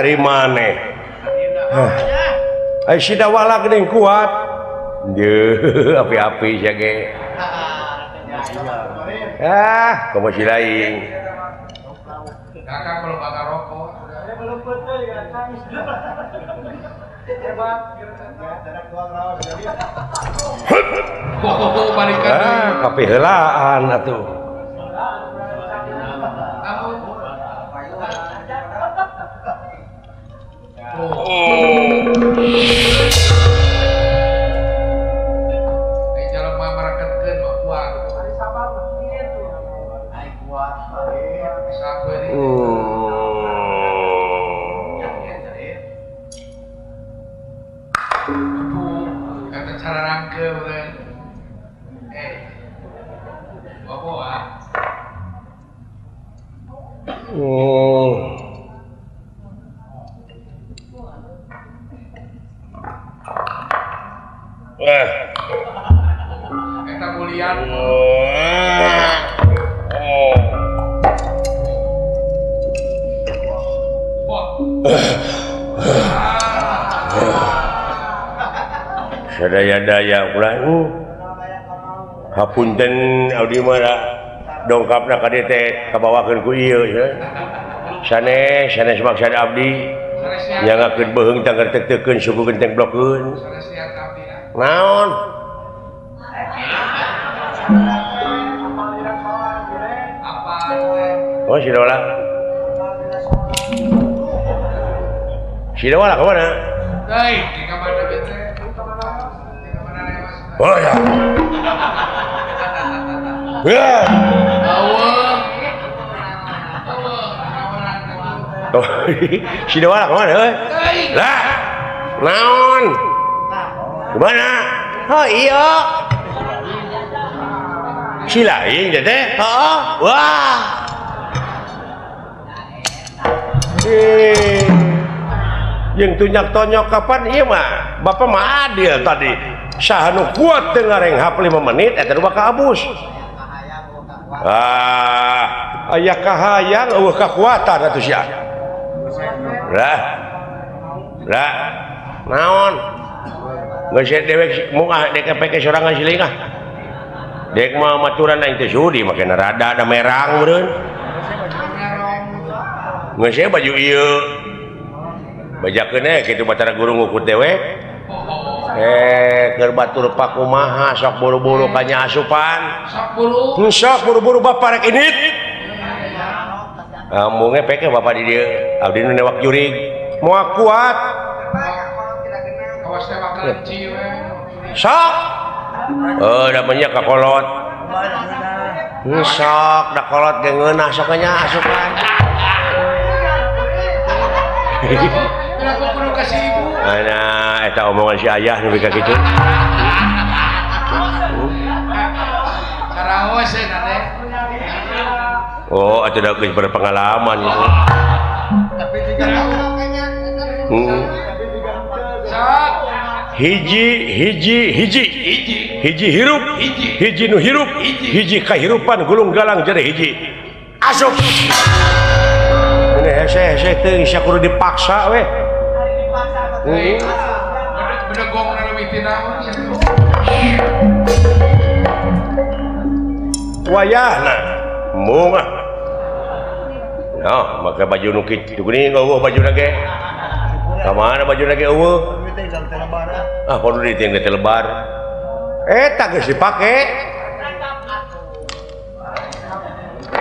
ari maneh ai sida wala geuning kuat deuh api-api sia ge komo si lain kakak kalau bakar rokok balikan kapiheulaan atuh jalan mamarakakeun mah kuat kata cara rangke bukan bawa Eta mulian. Sadaya-daya ulah hapunten abdi mah dongkapna ka dieu teh kabawakeun ku ieu sanes maksud abdi nyangakeun beuheung tanggar teu-teukeun suku genteng blokeun naon oh si Dola kemana? Hei, di kamar kita. Oh ya. Ya. Oh, si Dola kemana? Lah, naon? Gimana? Oh iya. Si lain teh? Heeh. Wah. Yang tunyak tonyok kapan iya mah bapak mah adil tadi sahanu kuat dengareng hap 5 menit eta dua kabus aya kahayang eueuh kakuatan atuh sia lah naon geus dewek mungah dek peke sorangan silingah dek mah maturan aing teh sudi make rada ada merang meureun geus baju ieu bajakeun kitu batara guru ngukut dewek keur batur pakumaha sok buru-buru ka nya asupan sok buru-buru bapak rek init munge peke bapak di dieu abdi nu newak jurig moal kuat awas teh wakelenci we sok namanya kakolot sok da kolot ge ngeunah sok nya asupan aku perlu kasih ibu. Nah, eta omongan si ayah nu bika kitu. Karaos ya nade. Oh, atuh da geus berpengalaman itu. Sok. Hiji hirup, hiji nu hirup, hiji kahirupan gulung galang jadi hiji. Asup. Ini hese teuing sia kudu dipaksa we. Bedegong na leuwih ti naon ya. Wayahna moongah. Nah, make baju nu kitu geuning eueuh bajuna ge. Ka mana bajuna ge eueuh? Kudu diting teh lebar. Eta geus dipake.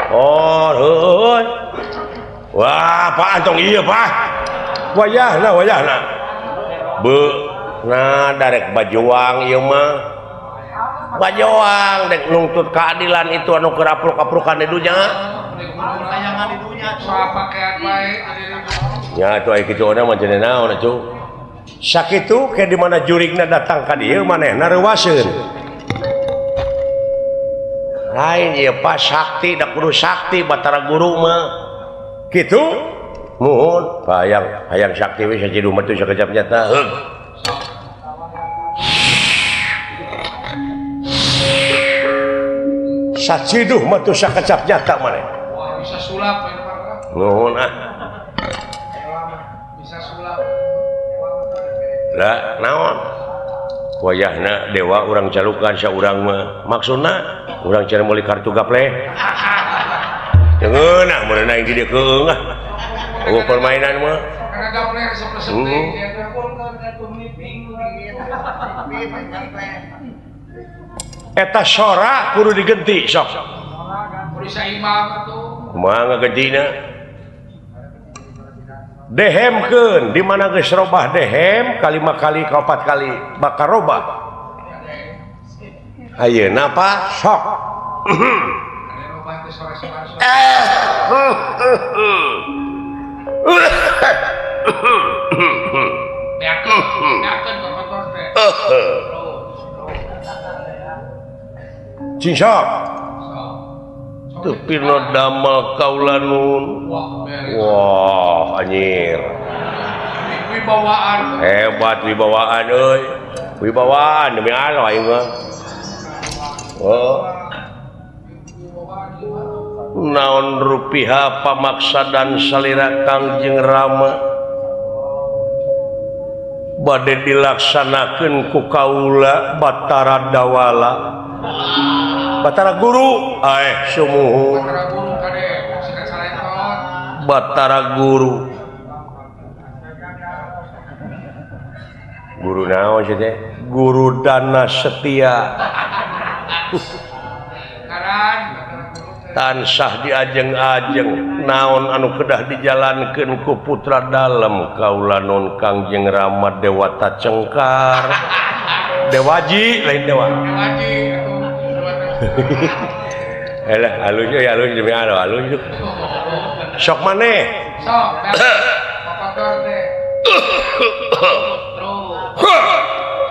Oh, heuh. Wah, Pak Antong iya, Pak. Wayahna. Nah, darek bajuang ieu mah. Bajuang dek nuntut keadilan itu anu keur apluk-aplukan di dunya. Soal pakaian bae. Ya, atuh aya kitu ona mah cenah naon atuh. Sakitu ke di mana jurigna datang ka dieu manehna reuwaseun. Lain ieu Pak sakti da kudu sakti batara guru mah. Kitu muhun hayang sakti we sajidu mah teu sakejap nyata heug sajidu mah teu sakejap nyata maneh Wah bisa sulap ya Pak. nuhun Bisa sulap. lah naon wayahna dewa urang calukan saurang mah maksudna urang cenah meuli kartu gaple Dengeunah mun aing di dieu keung permainan mah. Karena gaple seperti Eta sora kudu digenti sok. Kudu saimang atuh. Kumaha ngagentina? Dehemkeun di mana geus robah dehem kali 5 kali ka 4 kali bakal robah. Ayeuna apa? Sok. Cincok. Tepino damel kaulanun. Wah, anjir. Wibawaan. Hebat wibawaan euy. wibawaan demi Allah aing mah. Oh. Naon rupiah pamaksa dan salira Kangjeng Rama bade dilaksanakeun ku kaula Batara Dawala Batara Guru sumuhun Batara Guru kade sikat salentot Batara Guru Guru naon sih teh Guru Dana Setia ngaran tansah diajeng-ajeng naon anu kedah dijalankeun ku putra dalem kaula non Kangjeng Rama Dewata Cengkar Dewaji lain dewa ngaji atuh elah halus demi Allah halus sok maneh sok kotor deh terus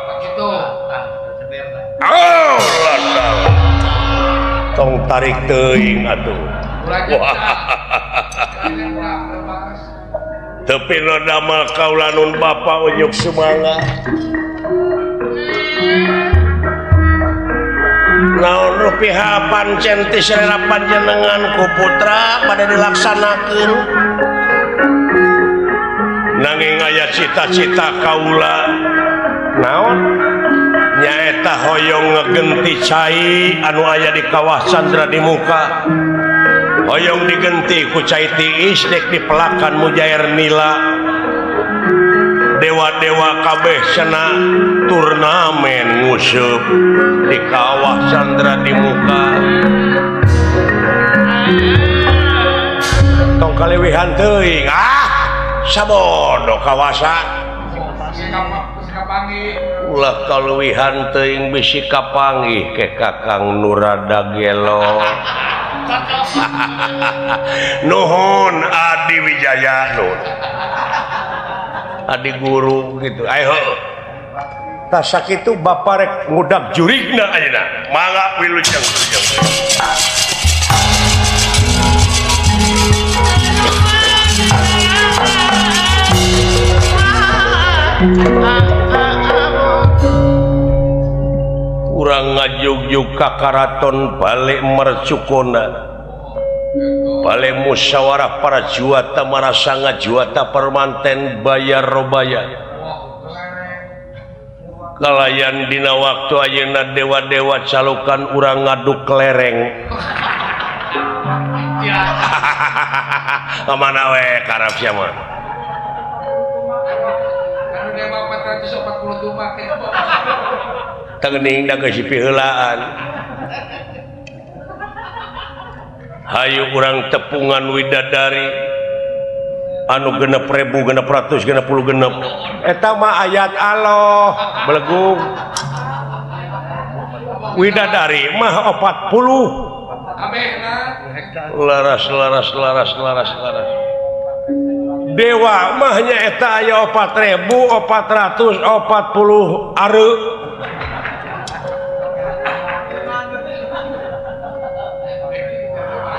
begitu oh ladang tong tarik teuing atuh tapi no damel kaula nun bapa unyuk semangat naon rupiah pancen ti sarera panjenengan ku putra pada dilaksanakeun nanging aya cita-cita kaula naon nyaeta hoyong ngegenti cai anu aya di kawah Candra di muka hoyong digenti ku cai tiis dek dipelakan mujair nila dewa-dewa kabeh cenah turnamen nguseup di kawah Candra di muka tong kaliwihan teuing sabodo kawasa ulah kaluwihan teuing bisi kapanggih ke Kakang Nurada Gelo nuhun Adi Wijaya nuhun Adi Guru gitu ayo tah sakitu bapa rek ngudag jurigna ayeuna mangga wilujeng urang ngajugjug ka karaton balik mercukona balik musyawarah para juata marasa ngajuata permanten bayar robaya kalayan dina waktu ayeuna dewa-dewa calukan urang ngaduk lereng kemana we karap sia mah anu dewa 442 make teuning da geus piheulaan hayu urang tepungan widadari anu 6.000 600 660 eta mah ayat Allah belegung widadari mah 40 abehna laras dewa mahnya eta aya 4.440 are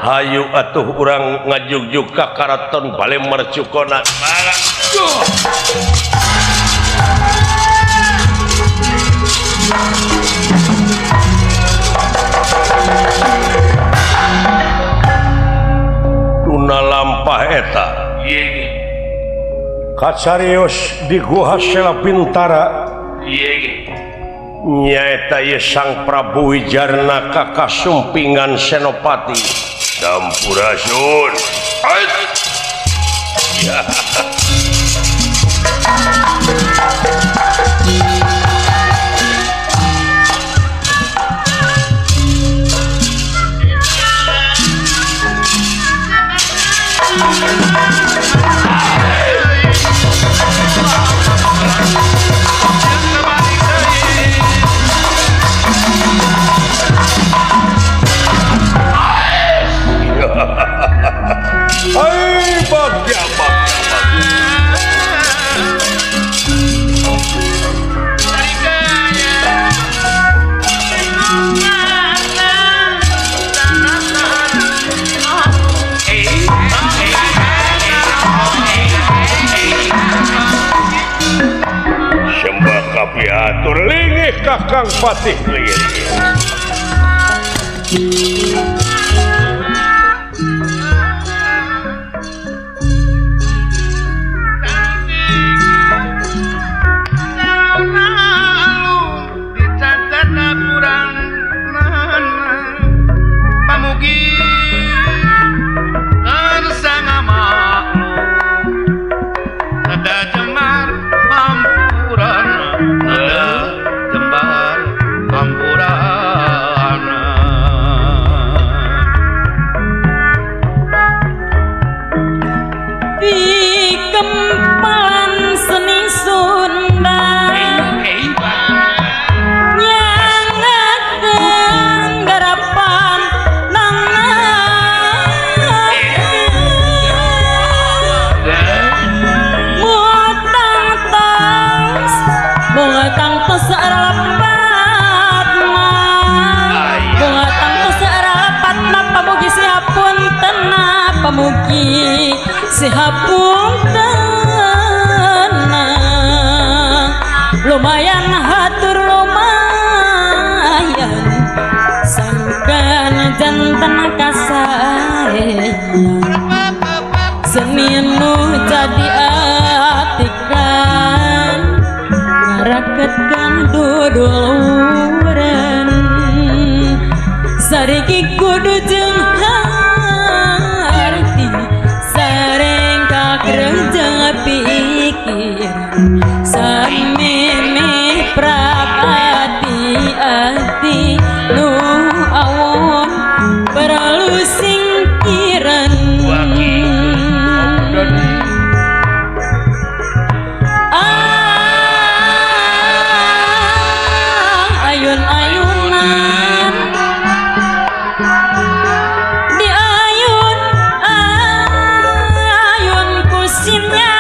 hayu atuh urang ngajugjug ka karaton bale mercukona tuna lampah eta kacarios di Guha Sela Bintara nyaeta ye Sang Prabu Wijarna ka kasumpingan Senopati Sampurasun ya Hai bagja Kakang Patih Lieu. Mugi sihapung tenang lumayan hatur lumayan sangkan jantan kasayang seninu jadi atikan ngaraketkan duduluran sariki kudu jeung pikir sameme prapati ati nu awon perlu singkiran ayun-ayunan di ayun kusimnya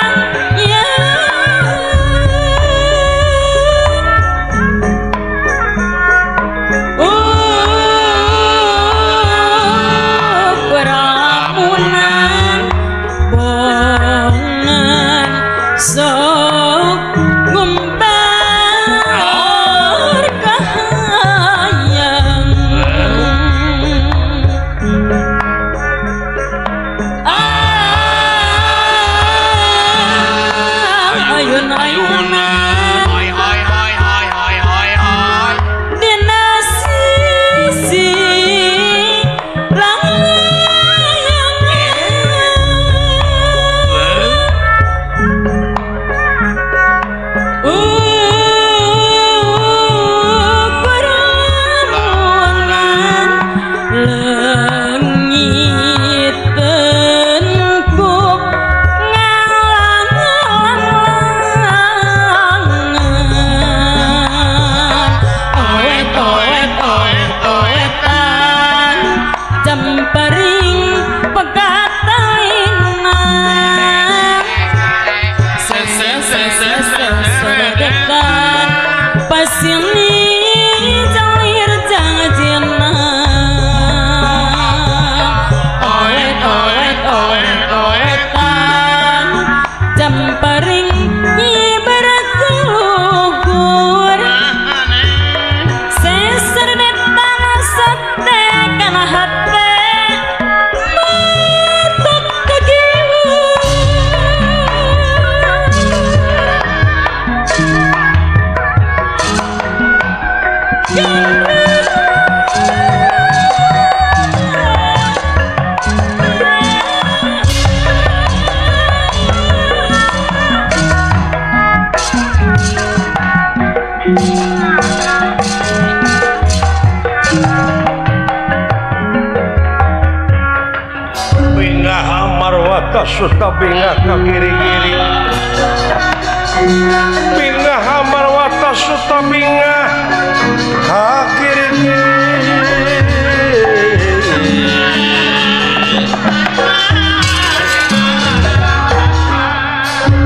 Suta bingah ka kiri-kiri bingah amarwata suta bingah ka kiri-kiri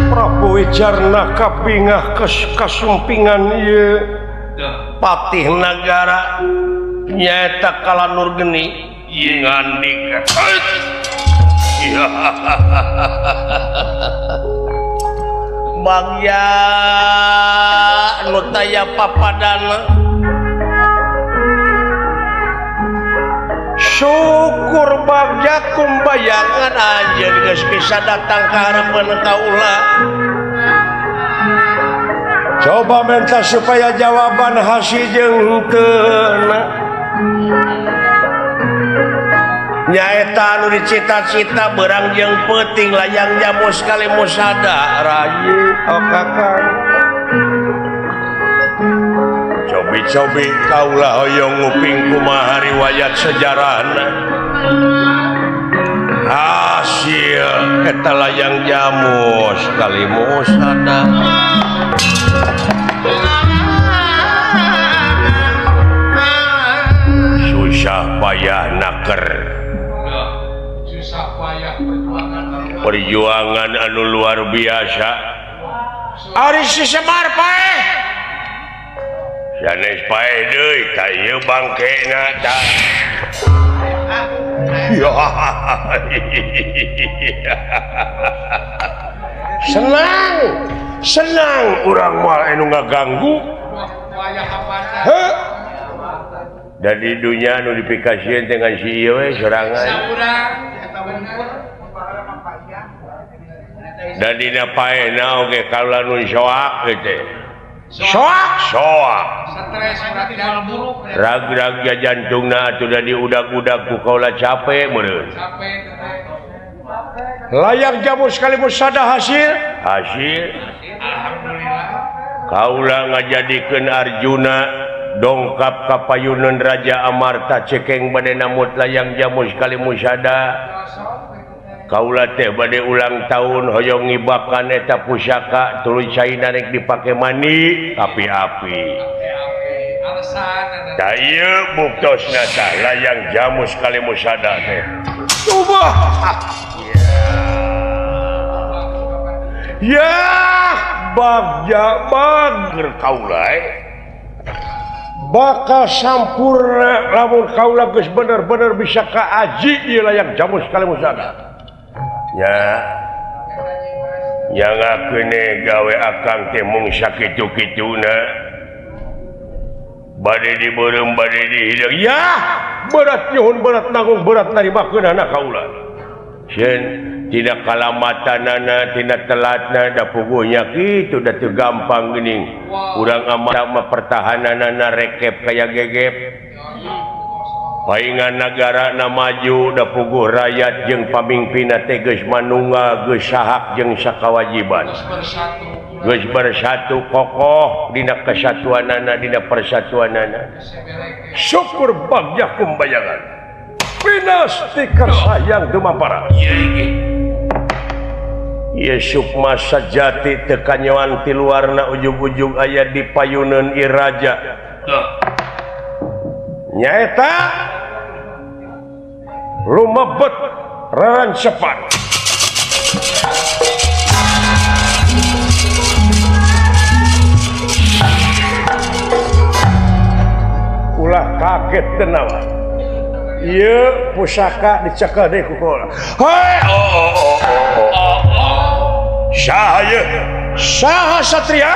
Prabu Wijarna ka bingah kasumpingan ieu patih nagara nyaeta Kala Nurgeni ngandika bagya nu taya papadana syukur bagja kumbayangan aja geus bisa datang ka harapan kaula. Coba minta supaya jawaban hasil jeung keuna nyaeta anu dicita-cita berang jeung peuting layang jamu sekali musada rayi kakang cobi-cobi kaula hoyong nguping kumaha riwayat sejarahna hasil eta layang jamu sekali musada susah payah naker perjuangan anu luar biasa ari si Semar pae sanes pae deui ka ieu bangkena tah senang urang moal anu ngaganggu dan di dunia anu dipikasieun dengan si ieu we sorangan dan dina paena oge kaula nu soak teh soak stres berarti dalam buruk rag-rag jantungna atuh da diudag-udag ku kaula capek meureun layang jamu sekali musada hasil alhamdulillah kaula ngajadikeun Arjuna dongkap ka payuneun Raja Amarta cekeng bade namut layang jamu sekali musada kaula teh bade ulang tahun hoyong ngibakan eta pusaka tuluy caina rek dipake mandi api-api alasan da ieu buktosna tah layang jamu sekali musada teh coba ya bagja bager kaula bakal sampurna lamun kaula geus bener-bener bisa kaaji ieu layang jamu sekali musada nya ngakeune gawe akang teh mung sakitu-kituna bade dibeureum bade dihidang ya berat nyuhun berat nanggung berat narimakeunana kaula sieun tina kalamatanana tina telatna da puguhnya kitu da teu gampang geuning urang amal mah pertahananana rekep kaya gegep paingan nagara na maju da puguh rakyat jeung pamimpinna teh geus manunggal geus sahak jeung sakawajiban geus bersatu kokoh dina kesatuanana dina persatuanana syukur bagja kumbayangan pinasti kasayang dumampara ieu sukma sajati teu kanyoan ti luarna ujug-ujug aya di payuneun ieu raja nyaeta lumebet rarancepan ulah kaget tenawa ieu pusaka dicekel deui ku kaula hei saha ieu saha satria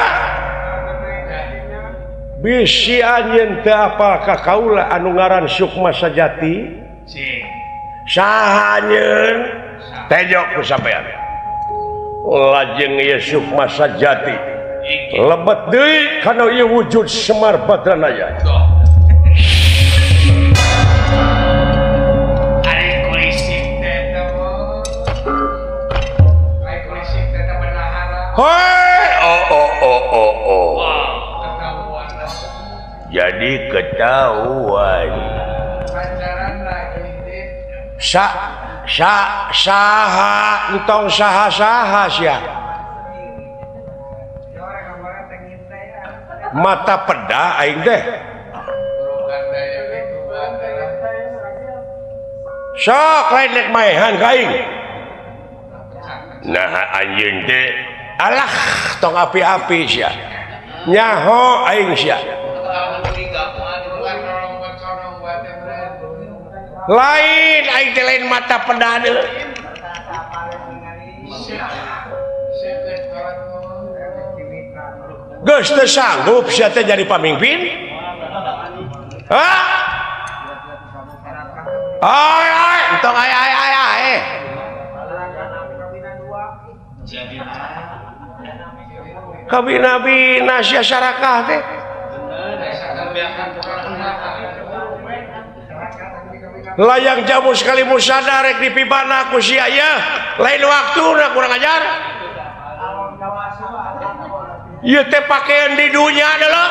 bisi anjeun teu apal ka kaula anu ngaran Sukma Sajati saha anjeun tejok ku sampean lajeng ieu Sukma Sajati lebet deui kana ieu wujud Semar Badranaya jadi ketahuan saha entong saha sia mata peda aing teh sok lain rek maehan ka aing nah anjeun teh alah tong api-api sia nyaho aing sia lain aing teh lain mata peda deui geus teu sanggup sia teh jadi pamimpin? Hah? Ai, entong ai. Kabina-bina sia syarakah teh. Layang jamu sekali musada rek dipibana ku sia ieu. Lain waktuna kurang ajar. Ieu teh pakaian di dunya adalah.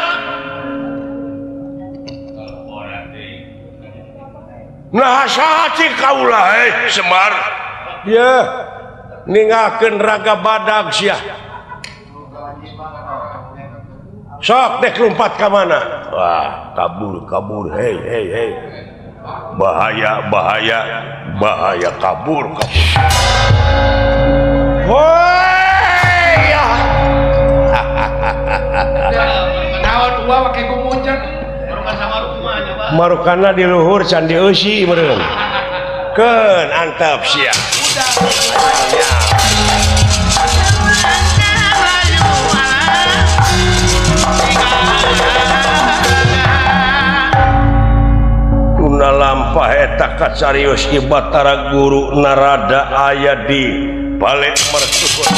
Nah saha kaula Semar. Ya, ninggalkeun raga badag sia. Sok dek lompat ke mana? Wah, kabur. Hei. Bahaya, kabur. Woi, ya. Naon gua pakai gumuncen. Marukana di luhur candi eusi meureun. Keun antep sia. Tuna lampah eta kacarios di Batara Guru Narada aya di balik mercukut.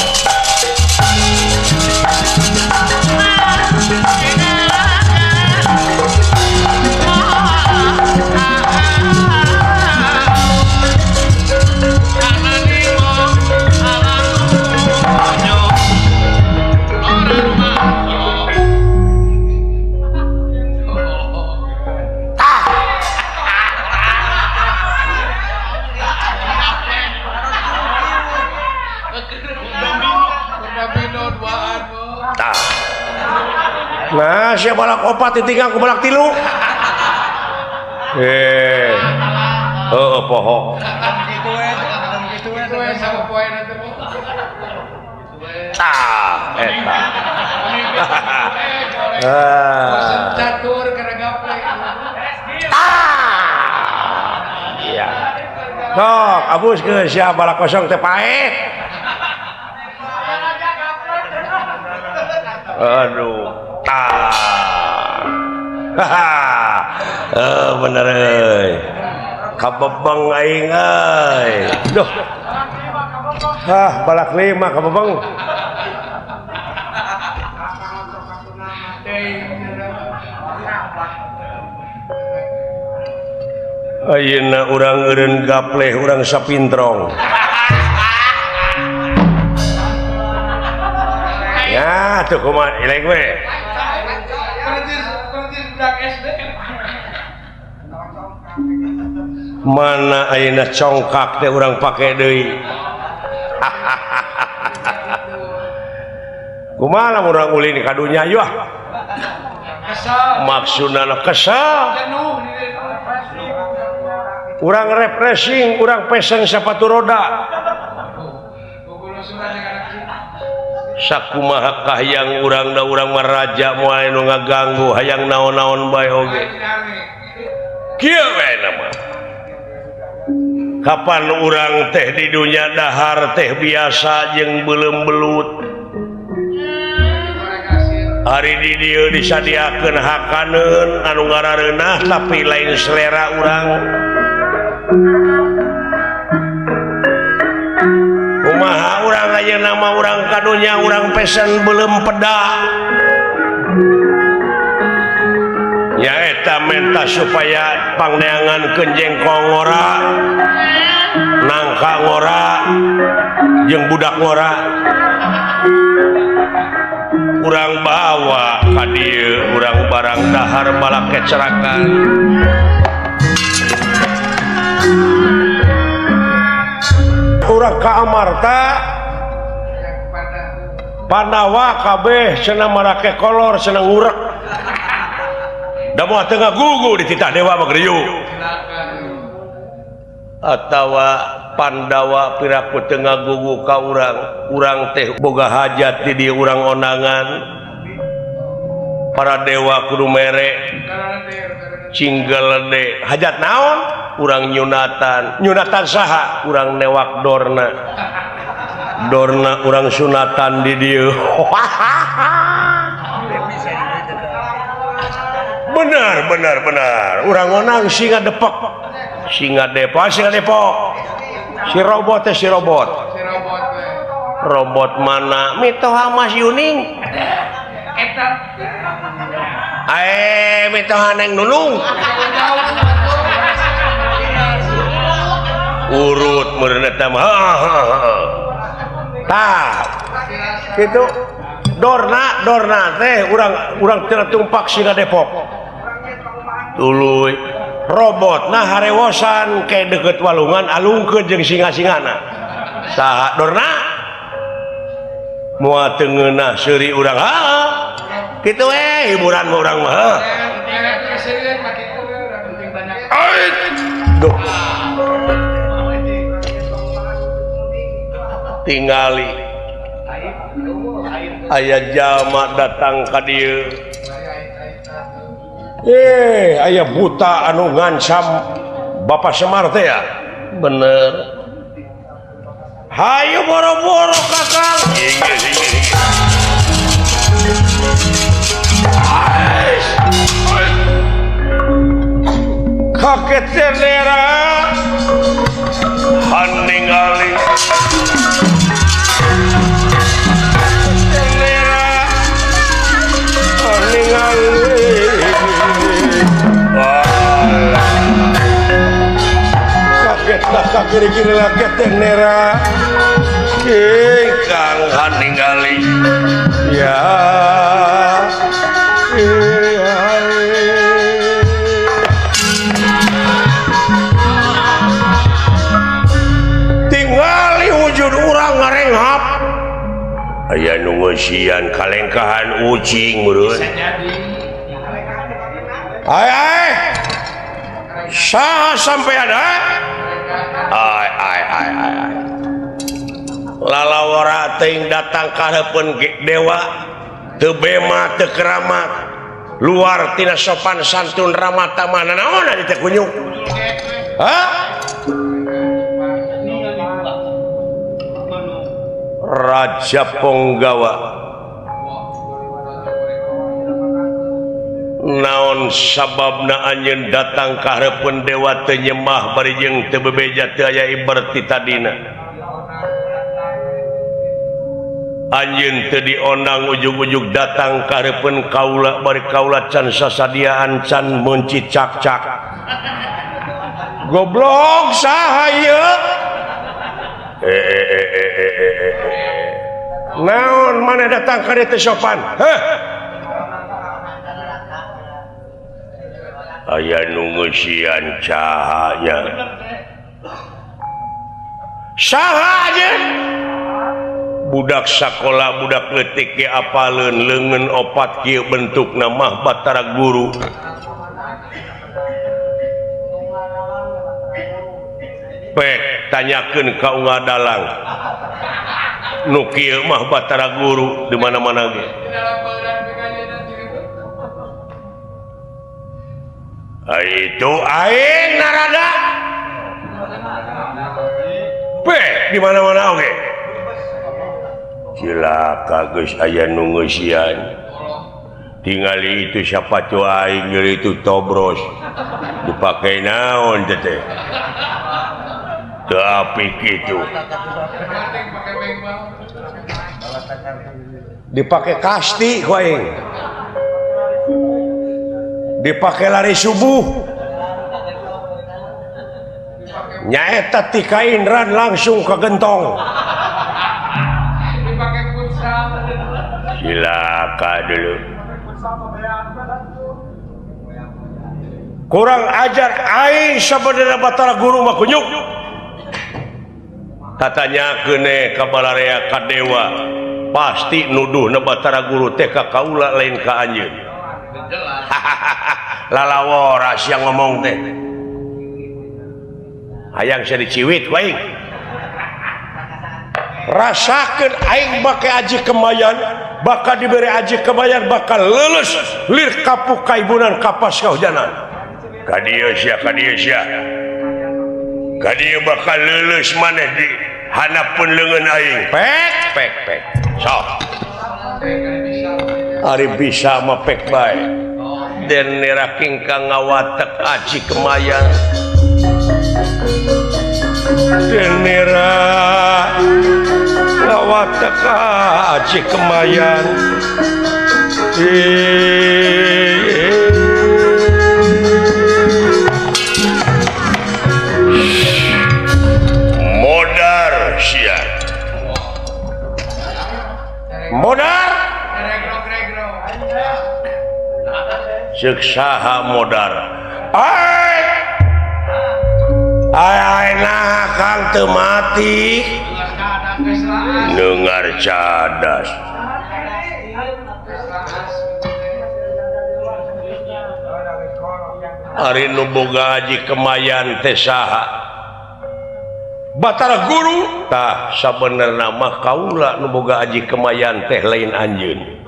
Nah, siapa balak opat ditinggal ku balak tilu. Poho. Eta. Catur karena gaple. Iya. Sok, abus ke siapa balak kosong teh pae. Aduh. Bener euy. Kabebeng aing euy. Duh. Balak 5 kabebeng. Ayeuna urang eureun gapleh urang sapintrong. Ya, tuh kumaha ileng we. Mana ayeuna congkak teh urang pake deui. Kumaha lamun urang ulin ka dunya yeuh? Maksudna kesal. Urang refreshing, urang pesen sepatu roda. Sakumaha kahyang urang da urang maraja moal nu ngaganggu hayang naon-naon bae oge. Kieu we nama. Kapan urang teh di dunya dahar teh biasa jeung beuleum belut. Hari di dieu disadiakeun hakaneun anu ngarareunah tapi lain selera urang. Kumaha urang ayeuna nama urang kadunya urang pesen beuleum peda. Nyaeta menta supaya pangneangankeun jengkol ngora, nangka ngora, jeung budak ngora. Urang bawa ka dieu urang barang dahar balak kecerakan. Urang ka Amarta Pandawa kabeh cenah marake kolor cenah ngurek. Da moal teu ngagugu di titah dewa mah geriyu. Atawa Pandawa piraku teu ngagugu ka urang teh boga hajat di dieu urang onangan. Para dewa kudu mere cinggelede hajat naon? Urang nyunatan saha? Urang newak dorna urang sunatan di dieu. benar urang ngonang singa depok si Depok si robot robot mana mitoha Mas Yuning mitoha Neng Nunung urut mereneta gitu Dorna teh urang tina tumpak singa Depok tuluy robot nah harewosan ke deket walungan alungkeun jeung singa-singana saha Dorna moal teu ngeunah seuri urang kitu hiburan mah urang mah duh tingali aya jalma datang ka dieu aya buta anu ngancam Bapak Semar teh ya bener hayu boro-boro kakang kaget tendera haningali kiri-kiri lagi tenera kang haningali ya tingali wujud urang ngarenghap aya nu ngeusian kalengkahan ucing meureun ai saha sampean lalawara teuing datang ka heupeun dewa teu bema teu keramat luar tina sopan santun ramah tamah naon ari teh kunyuk Raja Ponggawa naon sababna anjeun datang ka hareupeun dewa teu nyembah bari jeung teu bebeja teu aya ibarat ti tadina anjeun teu diondang ujug-ujug datang ka hareupeun kaula bari kaula can sasadiaan can mencicak-cak goblok saha ieu naon mana datang ka dieu teu sopan aya nu ngeusian cahaya saha ajeun budak sakola budak leutik ge apaleun leungeun opat kieu bentukna mah Batara Guru pek tanyakeun ka Unga Dalang nu kieu mah Batara Guru di mana-mana ge itu aing narada di mana-mana oge cilaka geus aya nu ngeusian tingali itu siapa tuh aing geus itu tobros dipake naon teh teu apik kitu dipake kasti ku aing dipake lari subuh nyaeta ti kainran langsung ke gentong silaka dulu kurang ajar aing sabadana Batara Guru mah kunyuk katanya kene ka balarea ka dewa pasti nuduhna Batara Guru teh ka kaula lain ka anjeun lalawara siang ngomong teh hayang saya diciwit ku aing rasakeun aing make aji kemayan bakal diberi aji kemayan bakal lulus lir kapuk kaibunan kapas kahujanan ka dieu sia bakal lulus maneh di hanapeun leungeun aing pek sok ari bisa mah pek bae Den neraking kang ngawatek aji kemayan Den nera ngawatek aji kemayan modar sia modar seksaha modar ay nah kang teu mati dengar cadas ari nu boga haji kemayan teh saha Batara Guru tah sabenerna mah kaula nu boga haji kemayan teh lain anjeun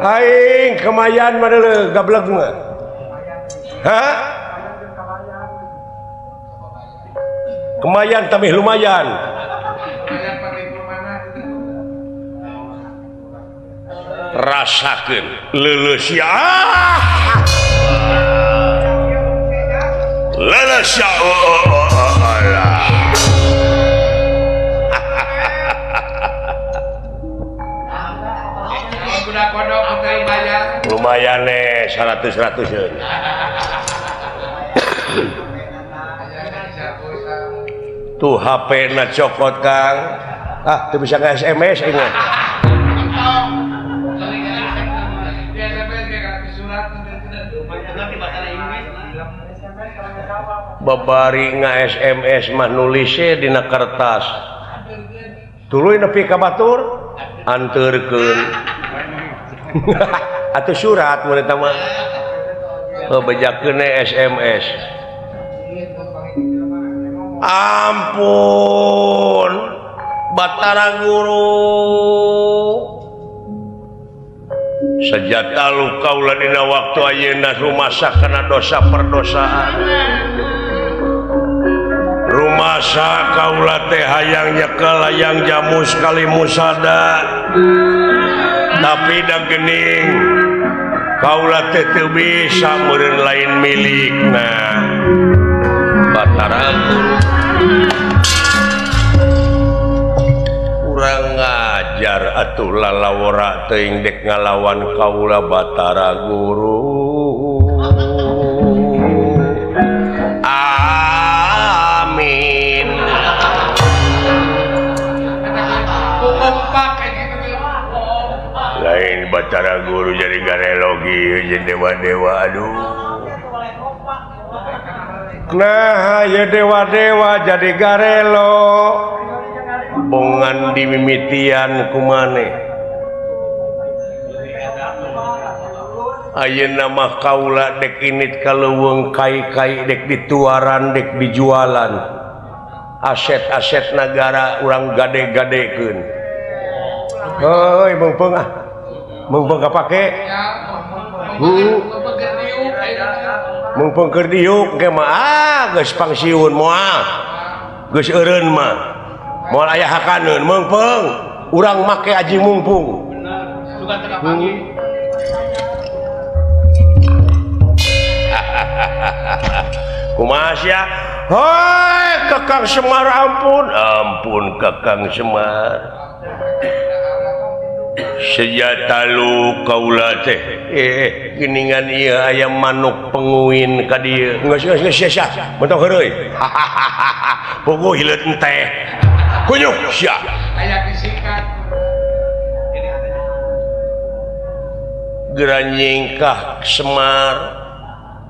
aing kemayan mah deuleu gablek mah hah kemayan tapi lumayan rasakeun leuleus ya leuleus ya lumayan nih 100 tuh HP na cokot Kang tuh bisa nge SMS ingat babari nge SMS mah nulisnya dina kertas tuluy nepi ka batur anterkeun atau surat mereka mah bejakeun SMS ampun Batara Guru sejatalu kaula dina waktu ayeuna rumasa kana dosa perdosaan rumasa kaula teh hayang nyekel hayang jamu sekali musada tapi da gening kaula teh teu bisa meureun lain milikna Batara Guru urang ngajar atuh lalawara teuing dek ngalawan kaula Batara Guru amin lain Batara Guru jadi garelogi jadi dewa-dewa aduh nah ya dewa-dewa jadi garelo bongan dimimitian kumane ayeuna mah kaula dek init kaleuweung kai-kai dek dituaran dek dijualan aset-aset negara urang gade-gadekeun heuy meungpeung meungpeung kapake mumpung keur diuk ge mah geus pangsiun moal geus eureun mah moal aya hakaneun meungpeung urang make aji mumpung sugan teu kapangi kumaha sia hoi Kakang Semar ampun Kakang Semar sejatalu kaula teh geningan ieu aya manuk penguin ka dieu geus sia mentok heureui puguh hileut teh kunyuk sia aya kisikat geura nyingkah Semar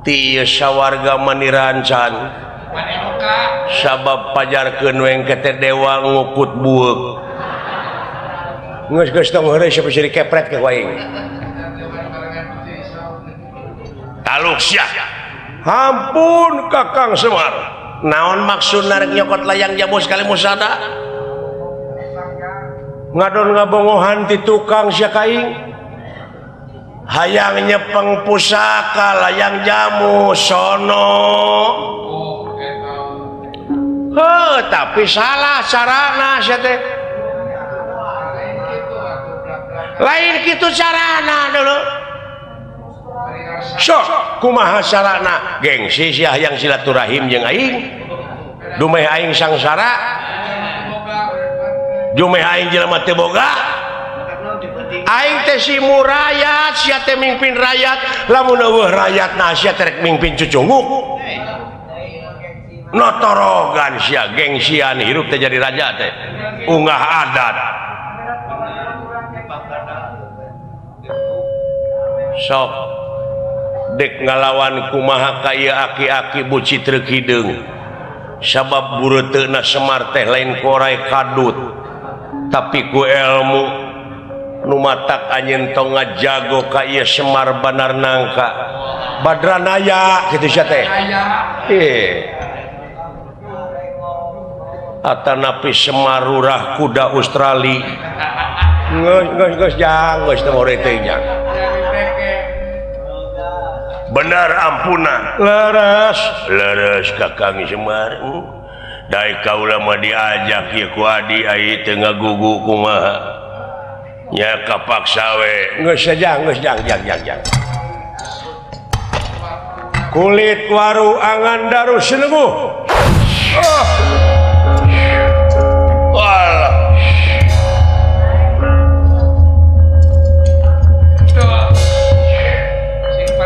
ti ieu sawarga manirancan sabab pajarkeun wengke teh dewa ngukut bueuk geus tong heureui siapa jadi kepret ke waing taluk sia ampun Kakang Semar naon maksudna rek nyokot layang jamu sekali musada ngadon ngabongohan ti tukang sia kaing hayang nyepeng pusaka layang jamu sono tapi salah carana sia teh lain kitu carana dulu sok kumaha sarana gengsi sia yang silaturahim jeung aing dumeh aing sangsara dumeh aing jelema teu boga aing teh si murayat sia teh mimpin rakyat lamun eueuh rakyatna sia teh rek mimpin cucunguk notorogan sia gengsian hirup teh jadi raja teh unggah adat sok dek ngalawan kumaha kaya aki-aki bucit trek hideung sabab bureuteuna Semar teh lain korai kadut tapi ku ilmu nu matak anjeun tong ngajago ka ieu Semar Bandar Nangka Badranaya kitu sia teh atanapi Semarurah kuda Australia geus jang geus teu more teh jang benar ampuna leres Kakang Semar dai kaula mah diajak ieu ku adi ai teu ngagugu kumaha nya kapaksa we geus jang jang kulit waru angan daru sineuguh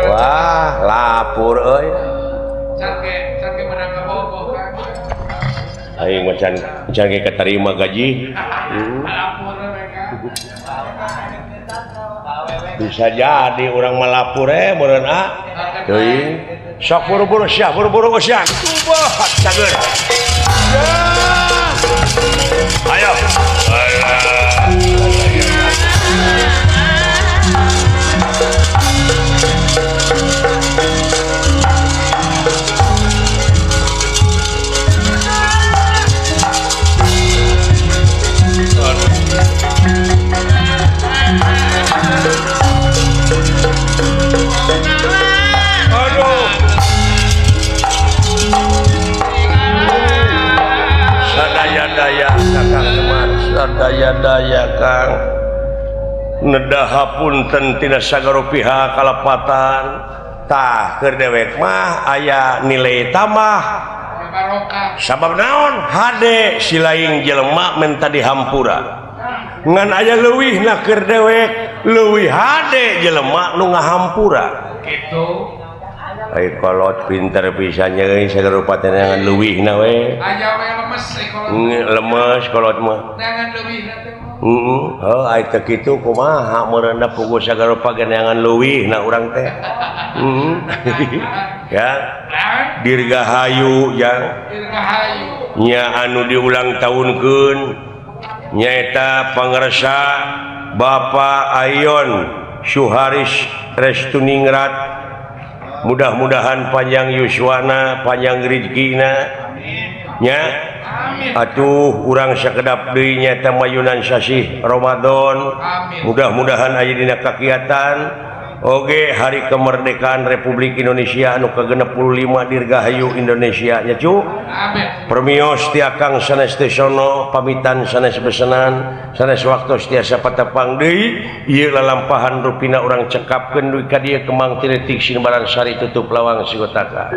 wah lapur euy Can menang ka bogoh kan. aing mah can ge katarima gaji Lapor mereka. bisa jadi orang melapur meureun teuing sok buru-buru sia subah cager ayo daya Kang nedahapunten tina sagaro pihak kalepatan tah keur dewek mah aya nilai tambah Barokah. sabab naon hade silaing jelema menta dihampura ngan aya leuwihna keur dewek leuwih hade jelema nu ngahampura Gitu. ai kolot pinter pisan euy sagaro patenangan leuwihna we Aya we lemes kalau lemes kolot mah nangan leuwih teh. oh ai teh kitu kumaha meureunna puguh sagaro pageneangan leuwih na urang teh ya dirgahayu yang Dirgahayu. nya anu diulang tahunkeun nyaeta pangarsa Bapak Ayon Syuharis Restuningrat mudah-mudahan panjang yuswana panjang rezekina nya atuh urang sakedap deui nyaeta mayunan sasih Ramadan mudah-mudahan aya dina kakiatan oge hari kemerdekaan Republik Indonesia anu ke-65 dirgahayu Indonesia nya cu permios ti akang sanes teh sono pamitan sanes besenan sanes waktu tiasa patepang deui ieu lalampahan rupina urang cekapkeun dugi ka dieu kemang tiletik sinebaran sari tutup lawang sigotaka